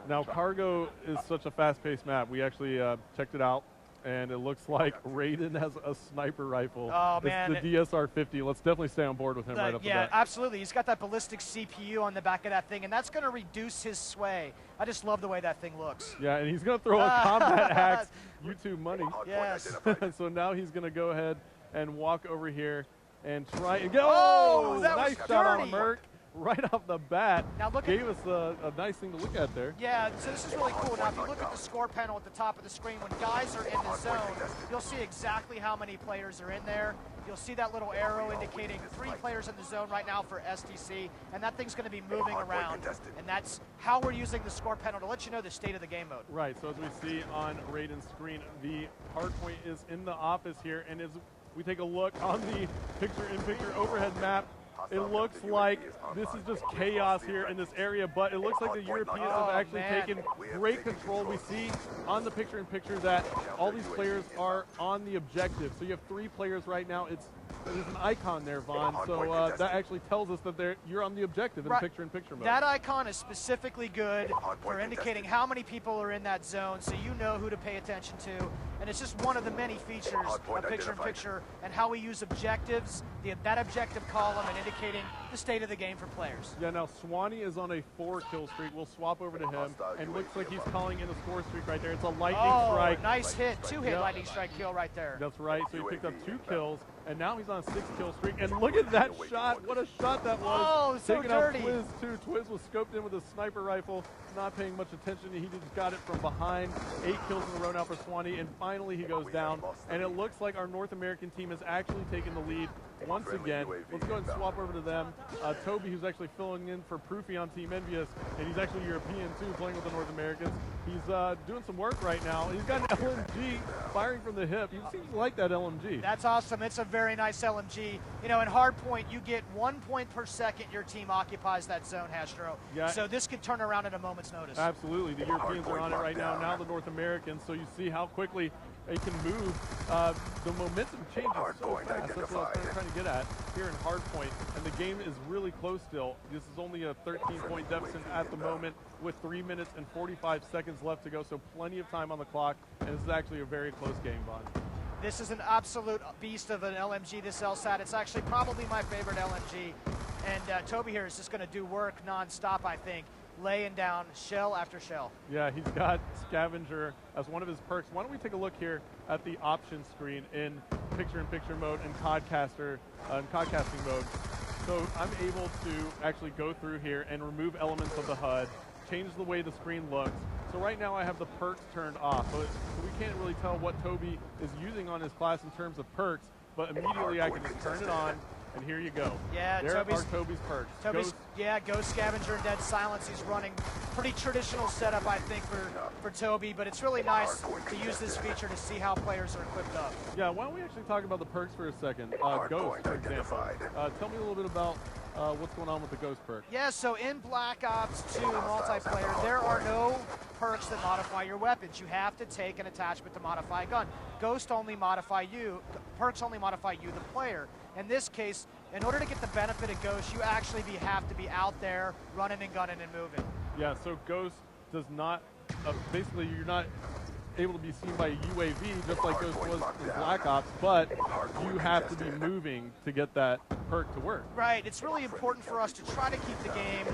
Now, cargo is such a fast-paced map. We actually checked it out, and it looks like Raiden has a sniper rifle. Oh, man. It's the DSR-50. Let's definitely stay on board with him right off the bat. Yeah, absolutely. He's got that ballistic CPU on the back of that thing, and that's going to reduce his sway. I just love the way that thing looks. Yeah, and he's going to throw a combat axe, YouTube money. Yes. So now he's going to go ahead and walk over here and try and go. Oh, that nice was shot dirty. on Merc. Right off the bat, now look gave us a nice thing to look at there. Yeah, so this is really cool. Now, if you look at the score panel at the top of the screen, when guys are in the zone, you'll see exactly how many players are in there. You'll see that little arrow indicating 3 players in the zone right now for STC, and that thing's going to be moving around. And that's how we're using the score panel to let you know the state of the game mode. Right, so as we see on Raiden's screen, the hardpoint is in the office here, and as we take a look on the picture-in-picture overhead map, it looks like this is just chaos here in this area, but it looks like the Europeans have actually taken great control. We see on the picture-in-picture that all these players are on the objective. So you have 3 players right now. It's there's an icon there, Vaughn. So that actually tells us that you're on the objective in picture-in-picture mode. That icon is specifically good for indicating how many people are in that zone, so you know who to pay attention to. And it's just one of the many features of picture-in-picture and how we use objectives, that objective column, and indicating the state of the game for players. Yeah, now Swanee is on a 4-kill streak. We'll swap over to him, and looks like he's calling in a score streak right there. It's a lightning strike. Nice hit. 2-hit lightning strike kill right there. That's right. So he picked up 2 kills, and now he's on a 6-kill streak. And look at that shot. What a shot that was. Oh, so Taking dirty. out Twiz, too. Twiz was scoped in with a sniper rifle, not paying much attention. He just got it from behind. 8 kills in a row now for Swanee, and finally he goes down. And it looks like our North American team has actually taken the lead once again. Let's go ahead and swap over to them. Toby, who's actually filling in for Proofy on Team Envious, and he's actually European too, playing with the North Americans. He's doing some work right now. He's got an LMG firing from the hip. He seems to like that LMG. That's awesome. It's a very nice LMG. You know, in hardpoint, you get 1 point per second your team occupies that zone, Hastro. Yeah. So this could turn around at a moment's notice. Absolutely. The Europeans are on it right now. Now the North Americans. So you see how quickly they can move. The momentum changes so fast. That's what I was trying to get at here in hardpoint. And the game is really close still. This is only a 13-point deficit at the moment with 3 minutes and 45 seconds left to go. So plenty of time on the clock. And this is actually a very close game, Vaughn. This is an absolute beast of an LMG, this LSAT. It's actually probably my favorite LMG. And Toby here is just going to do work nonstop, I think, laying down shell after shell. Yeah, he's got Scavenger as one of his perks. Why don't we take a look here at the options screen in picture-in-picture mode and podcasting mode. So I'm able to actually go through here and remove elements of the HUD, change the way the screen looks. So right now I have the perks turned off, so we can't really tell what Toby is using on his class in terms of perks, but immediately I can just turn it on, and here you go. Yeah, there are Toby's perks. Ghost Scavenger and Dead Silence. He's running pretty traditional setup, I think, for Toby, but it's really nice to use this feature to see how players are equipped up. Yeah, why don't we actually talk about the perks for a second? Ghost, for example. Tell me a little bit about what's going on with the Ghost perk. Yeah, so in Black Ops 2 multiplayer, there are no perks that modify your weapons. You have to take an attachment to modify a gun. Perks only modify you, the player. In this case, in order to get the benefit of Ghost, you actually have to be out there running and gunning and moving. Yeah, so Ghost does not, basically you're not able to be seen by a UAV just like Ghost was in Black Ops, but you have to be moving to get that perk to work. Right, it's really important for us to try to keep the game,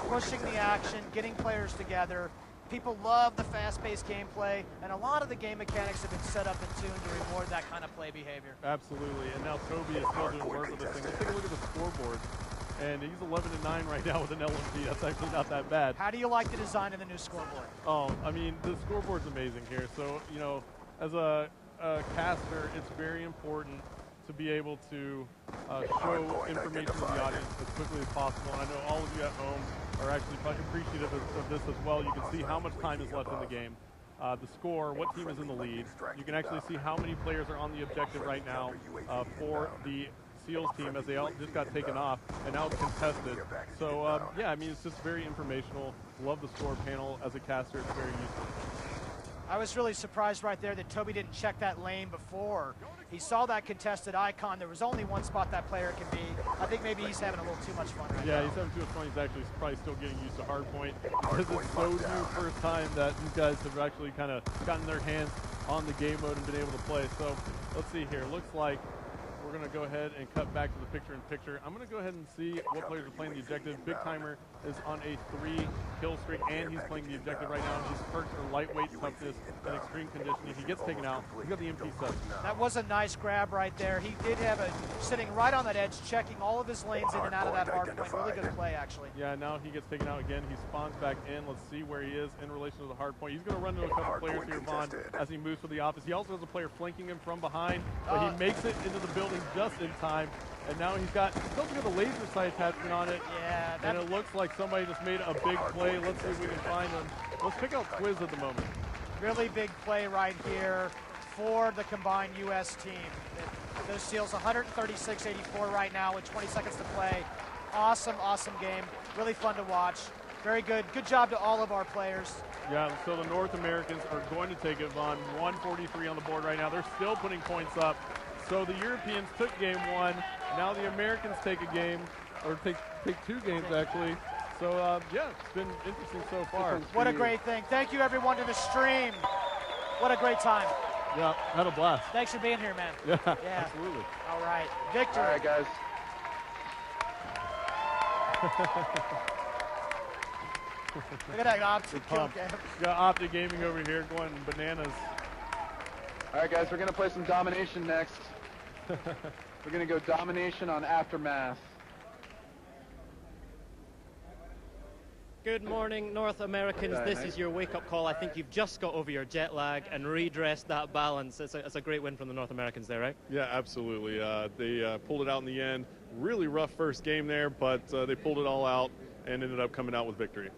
pushing the action, getting players together. People love the fast-paced gameplay, and a lot of the game mechanics have been set up and tuned to reward that kind of play behavior. Absolutely, and now Toby is still doing work with this thing. Let's take a look at the scoreboard. And he's 11-9 right now with an LMG. That's actually not that bad. How do you like the design of the new scoreboard? Oh, I mean, the scoreboard's amazing here. So, you know, as a caster, it's very important to be able to show information to the audience as quickly as possible. And I know all of you at home are actually appreciative of this as well. You can see how much time is left in the game. The score, what team is in the lead. You can actually see how many players are on the objective right now for the SEALs team, as they all just got taken off, and now it's contested. So, yeah, I mean, it's just very informational. Love the score panel. As a caster, it's very useful. I was really surprised right there that Toby didn't check that lane before. He saw that contested icon. There was only one spot that player can be. I think maybe he's having a little too much fun right now. Yeah, he's having too much fun. He's actually probably still getting used to hardpoint because it's so new first time that these guys have actually kind of gotten their hands on the game mode and been able to play. So let's see here. Looks like we're going to go ahead and cut back to the picture-in-picture. I'm going to go ahead and see what players are playing the objective. Big Timer is on a 3-kill streak, and he's playing the objective right now. His perks are lightweight toughness and extreme conditioning. He gets taken out. He's got the MP7. That was a nice grab right there. He did have a sitting right on that edge, checking all of his lanes in and out of that hard point. Really good play, actually. Yeah, now he gets taken out again. He spawns back in. Let's see where he is in relation to the hard point. He's going to run into a couple players here, Vaughn, as he moves to the office. He also has a player flanking him from behind, but he makes it into the building just in time, and now he's got the laser sight attachment on it. Yeah, and it looks like somebody just made a big play. Let's see if we can find him. Let's pick out Quiz at the moment. Really big play right here for the combined U.S. team. Those SEALs 136-84 right now with 20 seconds to play. Awesome, awesome game. Really fun to watch. Very good. Good job to all of our players. Yeah, so the North Americans are going to take it, Vaughn. 143 on the board right now. They're still putting points up. So the Europeans took game 1. Now the Americans take a game, or take 2 games actually. So yeah, it's been interesting so far. What a great thing. Thank you everyone to the stream. What a great time. Yeah, had a blast. Thanks for being here, man. Yeah, Yeah. absolutely. All right, Victor. All right, guys. Look at that optic kill Pumped. cam. Got Optic Gaming over here going bananas. All right, guys, we're going to play some Domination next. We're going to go Domination on Aftermath. Good morning, North Americans. Good This night. is your wake-up call. I think you've just got over your jet lag and redressed that balance. It's a great win from the North Americans there, right? Yeah, absolutely. They pulled it out in the end. Really rough first game there, but they pulled it all out and ended up coming out with victory.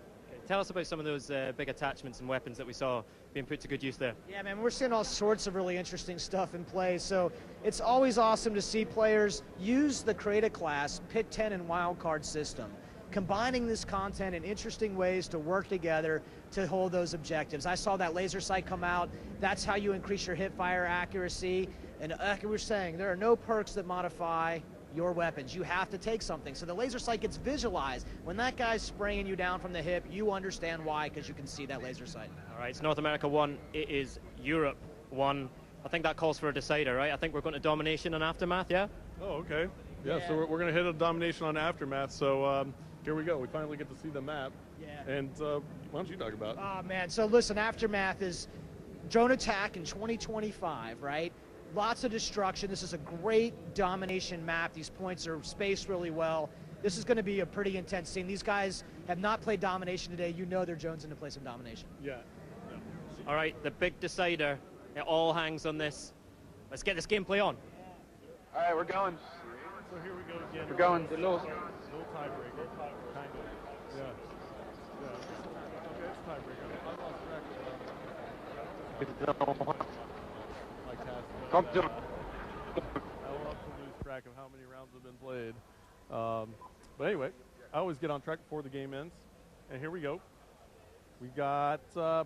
Tell us about some of those big attachments and weapons that we saw being put to good use there. Yeah, man, we're seeing all sorts of really interesting stuff in play. So it's always awesome to see players use the Create class, Pick 10 and Wildcard system, combining this content in interesting ways to work together to hold those objectives. I saw that laser sight come out. That's how you increase your hip fire accuracy. And like we were saying, there are no perks that modify your weapons. You have to take something. So the laser sight gets visualized. When that guy's spraying you down from the hip, you understand why, because you can see that laser sight. All right, it's North America 1. It is Europe 1. I think that calls for a decider, right? I think we're going to Domination and Aftermath, yeah? Oh, okay. Yeah, so we're going to hit a Domination on Aftermath. So here we go. We finally get to see the map. Yeah. And why don't you talk about it? Oh, man. So listen, Aftermath is drone attack in 2025, right? Lots of destruction. This is a great domination map. These points are spaced really well. This is going to be a pretty intense scene. These guys have not played domination today. You know they're jonesing to play some domination. Yeah. All right, the big decider. It all hangs on this. Let's get this gameplay on. All right, we're going. So here we go again. We're going. No tiebreaker. Kind of. Yeah. Yeah. Okay, it's tiebreaker. I lost track of my cast. Come to I love to lose track of how many rounds have been played. But anyway, I always get on track before the game ends. And here we go. We got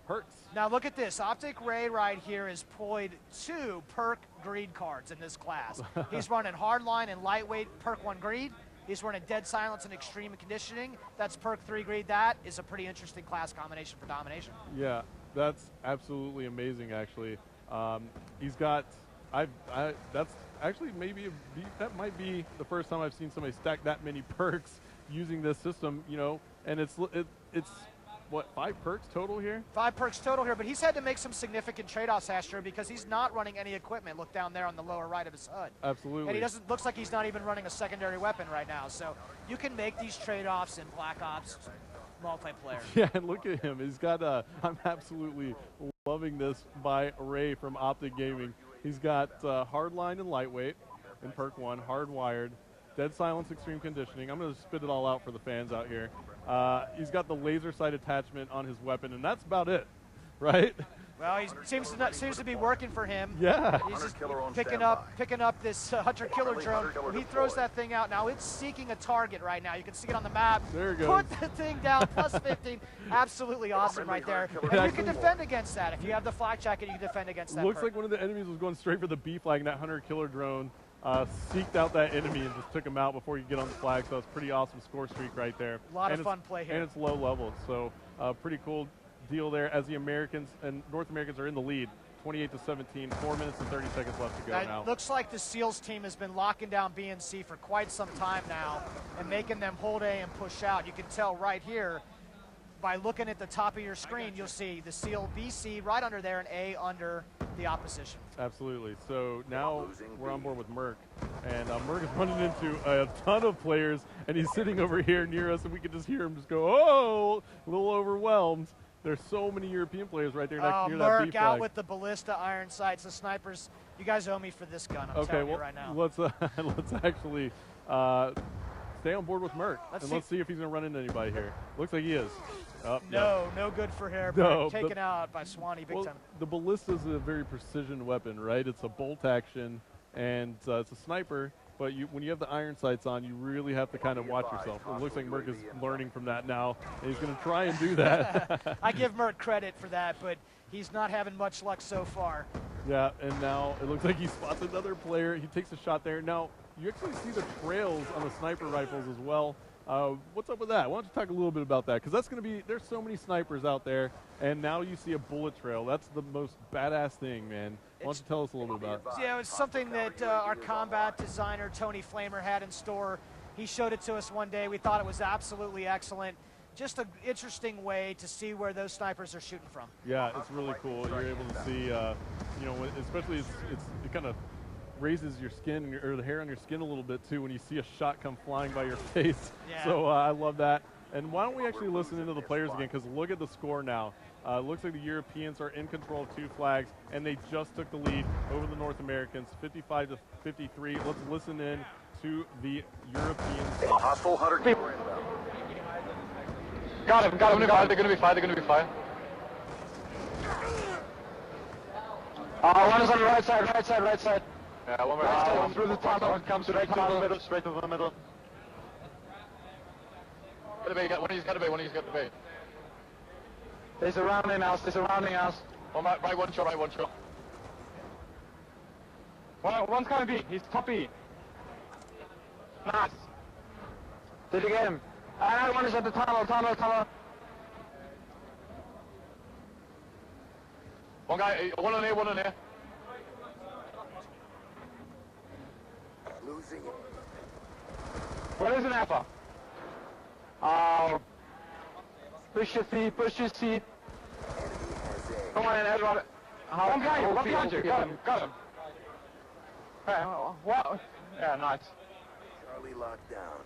perks. Now look at this. Optic Ray right here is played 2 perk greed cards in this class. He's running hardline and lightweight perk 1 greed. He's running dead silence and extreme conditioning. That's perk 3 greed. That is a pretty interesting class combination for domination. Yeah, that's absolutely amazing. Actually, he's got. That's actually that might be the first time I've seen somebody stack that many perks using this system. You know, and it's what, 5 perks total here? 5 perks total here, but he's had to make some significant trade-offs, Astro, because he's not running any equipment. Look down there on the lower right of his HUD. Absolutely. And he doesn't. Looks like he's not even running a secondary weapon right now. So you can make these trade-offs in Black Ops multiplayer. Yeah, and look at him. He's got. I'm absolutely loving this by Ray from Optic Gaming. He's got hardline and lightweight in perk 1, hardwired, dead silence, extreme conditioning. I'm going to spit it all out for the fans out here. He's got the laser sight attachment on his weapon, and that's about it, right? Well, he seems to be working for him. Yeah. He's just picking up this hunter killer drone. When he throws that thing out, now it's seeking a target right now. You can see it on the map. There it goes. Put the thing down, plus 15. Absolutely awesome right there. And you can defend against that. If you have the flak jacket, you can defend against that. Looks like one of the enemies was going straight for the B flag, and that hunter killer drone seeked out that enemy and just took him out before you get on the flag. So it's pretty awesome score streak right there. A lot of fun play here. And it's low level, so pretty cool deal there as the Americans and North Americans are in the lead, 28-17, 4 minutes and 30 seconds left to go now. It looks like the SEALs team has been locking down B and C for quite some time now and making them hold A and push out. You can tell right here by looking at the top of your screen, you'll see the SEAL BC right under there and A under the opposition. Absolutely. So now we're on board with Merc, and Merc is running into a ton of players, and he's sitting over here near us, and we can just hear him just go, oh, a little overwhelmed. There's so many European players right there near that B Merc flag. out with the ballista iron sights, the snipers. You guys owe me for this gun, I'm telling you right now. Let's actually stay on board with Merc, let's see if he's going to run into anybody here. Looks like he is. No good for hair. No, taken out by Swanee big time. The ballista is a very precision weapon, right? It's a bolt action, and it's a sniper, but when you have the iron sights on, you really have to kind of watch yourself. It looks like Merc is learning from that now, and he's going to try and do that. I give Merc credit for that, but he's not having much luck so far. Yeah, and now it looks like he spots another player. He takes a shot there. Now, you actually see the trails on the sniper rifles as well. What's up with that? Why don't you talk a little bit about that? Because that's going to be, there's so many snipers out there, and now you see a bullet trail. That's the most badass thing, man. Why don't you tell us a little bit about it? Yeah, it was something that our combat designer, Tony Flamer, had in store. He showed it to us one day. We thought it was absolutely excellent. Just an interesting way to see where those snipers are shooting from. Yeah, it's really cool. You're able to see, you know, especially it kind of raises your skin or the hair on your skin a little bit too when you see a shot come flying by your face. Yeah. So I love that. And why don't we actually listen into the players again, because look at the score now. It looks like the Europeans are in control of 2 flags, and they just took the lead over the North Americans, 55 to 53. Let's listen in to the Europeans. Hostile 100 people. Got him. They're gonna be fine. One is on the right side. Yeah, one more. Through the tunnel, comes straight to the middle. Straight to the middle. One he's got to be. They're surrounding us. Right one shot. One's gonna be. He's top B. Nice. Did you get him? Another one is at the tunnel. One guy, one on there. Losing it. Where is an alpha? Push your seat. Come on in, everyone. One behind you. Got him. What? Yeah, nice. Charlie locked down.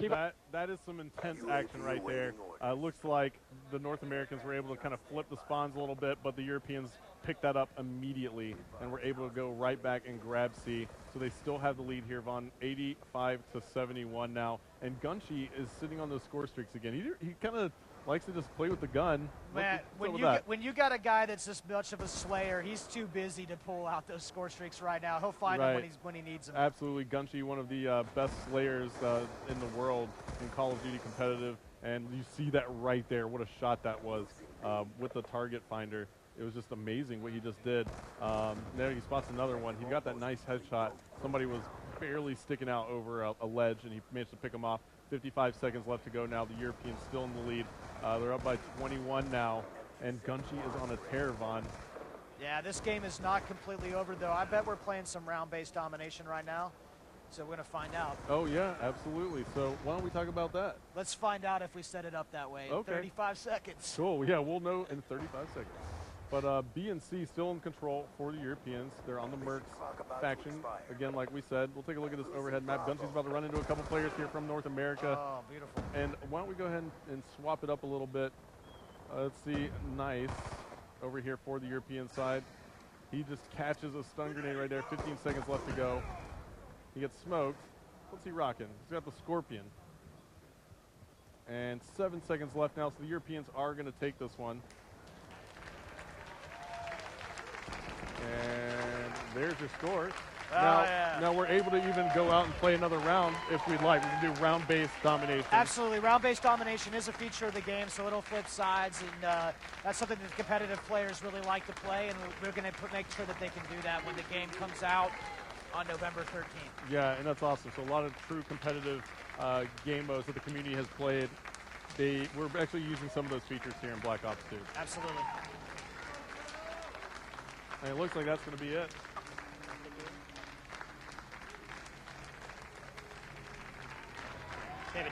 Now, that is some intense action right there. Looks like the North Americans were able to kind of flip the spawns a little bit, but the Europeans picked that up immediately and were able to go right back and grab C. So they still have the lead here, Vaughn, 85 to 71 now. And Gunshi is sitting on those score streaks again. He kind of likes to just play with the gun. Man, when you got a guy that's this much of a slayer, he's too busy to pull out those score streaks right now. He'll find them when he needs them. Absolutely, Gunshi, one of the best slayers in the world in Call of Duty competitive, and you see that right there. What a shot that was with the target finder. It was just amazing what he just did. There he spots another one. He got that nice headshot. Somebody was barely sticking out over a ledge, and he managed to pick him off. 55 seconds left to go now. The Europeans still in the lead. They're up by 21 now, and Gunshi is on a tear, Vaughn. Yeah, this game is not completely over, though. I bet we're playing some round-based domination right now, so we're going to find out. Oh, yeah, absolutely. So why don't we talk about that? Let's find out if we set it up that way in 35 seconds. Cool. Yeah, we'll know in 35 seconds. But B and C still in control for the Europeans. They're on the Mercs faction. Again, like we said, we'll take a look at this overhead map. Gunshi's about to run into a couple players here from North America. Oh, beautiful. And why don't we go ahead and swap it up a little bit. Let's see. Nice. Over here for the European side. He just catches a stun grenade right there. 15 seconds left to go. He gets smoked. What's he rocking? He's got the Scorpion. And 7 seconds left now, so the Europeans are going to take this one. And there's your score. Now we're able to even go out and play another round if we'd like. We can do round-based domination. Absolutely. Round-based domination is a feature of the game, so it'll flip sides, and that's something that competitive players really like to play, and we're going to make sure that they can do that when the game comes out on November 13th. Yeah, and that's awesome. So a lot of true competitive game modes that the community has played. We're actually using some of those features here in Black Ops 2. Absolutely. And it looks like that's going to be it. David.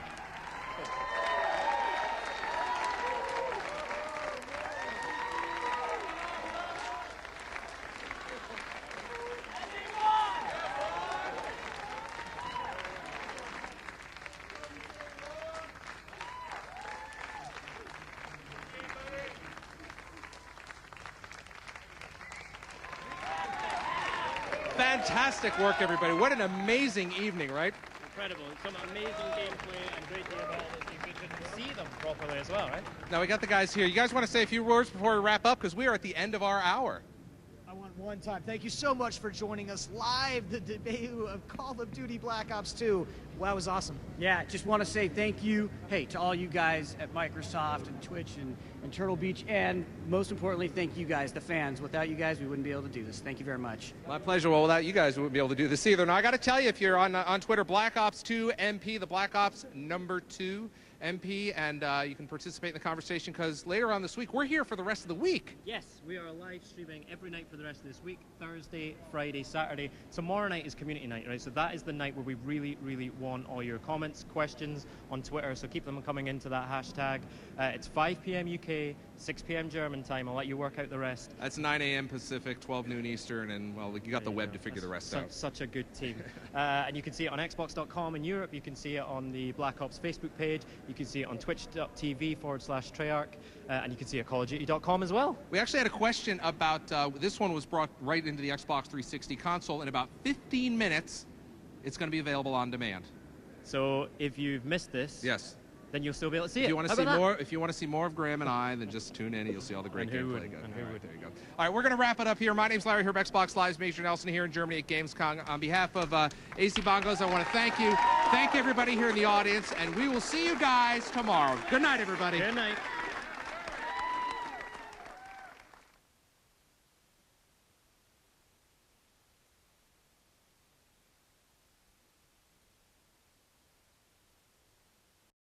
Fantastic work, everybody. What an amazing evening, right? Incredible. Some amazing gameplay and great to hear about it. You could see them properly as well, right? Now we got the guys here. You guys want to say a few words before we wrap up? Because we are at the end of our hour. I want one time. Thank you so much for joining us live, the debut of Call of Duty Black Ops 2. Wow, that was awesome. Yeah, just want to say thank you, hey, to all you guys at Microsoft and Twitch and Turtle Beach, and most importantly, thank you guys, the fans. Without you guys, we wouldn't be able to do this. Thank you very much. My pleasure. Well, without you guys, we wouldn't be able to do this either. Now, I got to tell you, if you're on Twitter, Black Ops 2 MP, the Black Ops #2 MP, and you can participate in the conversation because later on this week, we're here for the rest of the week. Yes, we are live streaming every night for the rest of this week, Thursday, Friday, Saturday. Tomorrow night is community night, right? So that is the night where we really, really want all your comments, questions on Twitter, so keep them coming into that hashtag. It's 5 p.m. UK, 6 p.m. German time. I'll let you work out the rest. That's 9 a.m. Pacific, 12 noon Eastern, and, well, you got the web to figure the rest out. Such a good team. And you can see it on Xbox.com in Europe. You can see it on the Black Ops Facebook page. You can see it on twitch.tv/Treyarch. And you can see it at callofduty.com as well. We actually had a question about, this one was brought right into the Xbox 360 console. In about 15 minutes, it's going to be available on demand. So if you've missed this, yes, then you'll still be able to see if it. You want to see more, if you want to see more of Graham and I, then just tune in and you'll see all the great gameplay. There you go. All right, we're going to wrap it up here. My name's Larry Herb, Xbox Live's Major Nelson here in Germany at Gamescom. On behalf of AC Bongos, I want to thank you. Thank everybody here in the audience, and we will see you guys tomorrow. Good night, everybody. Good night.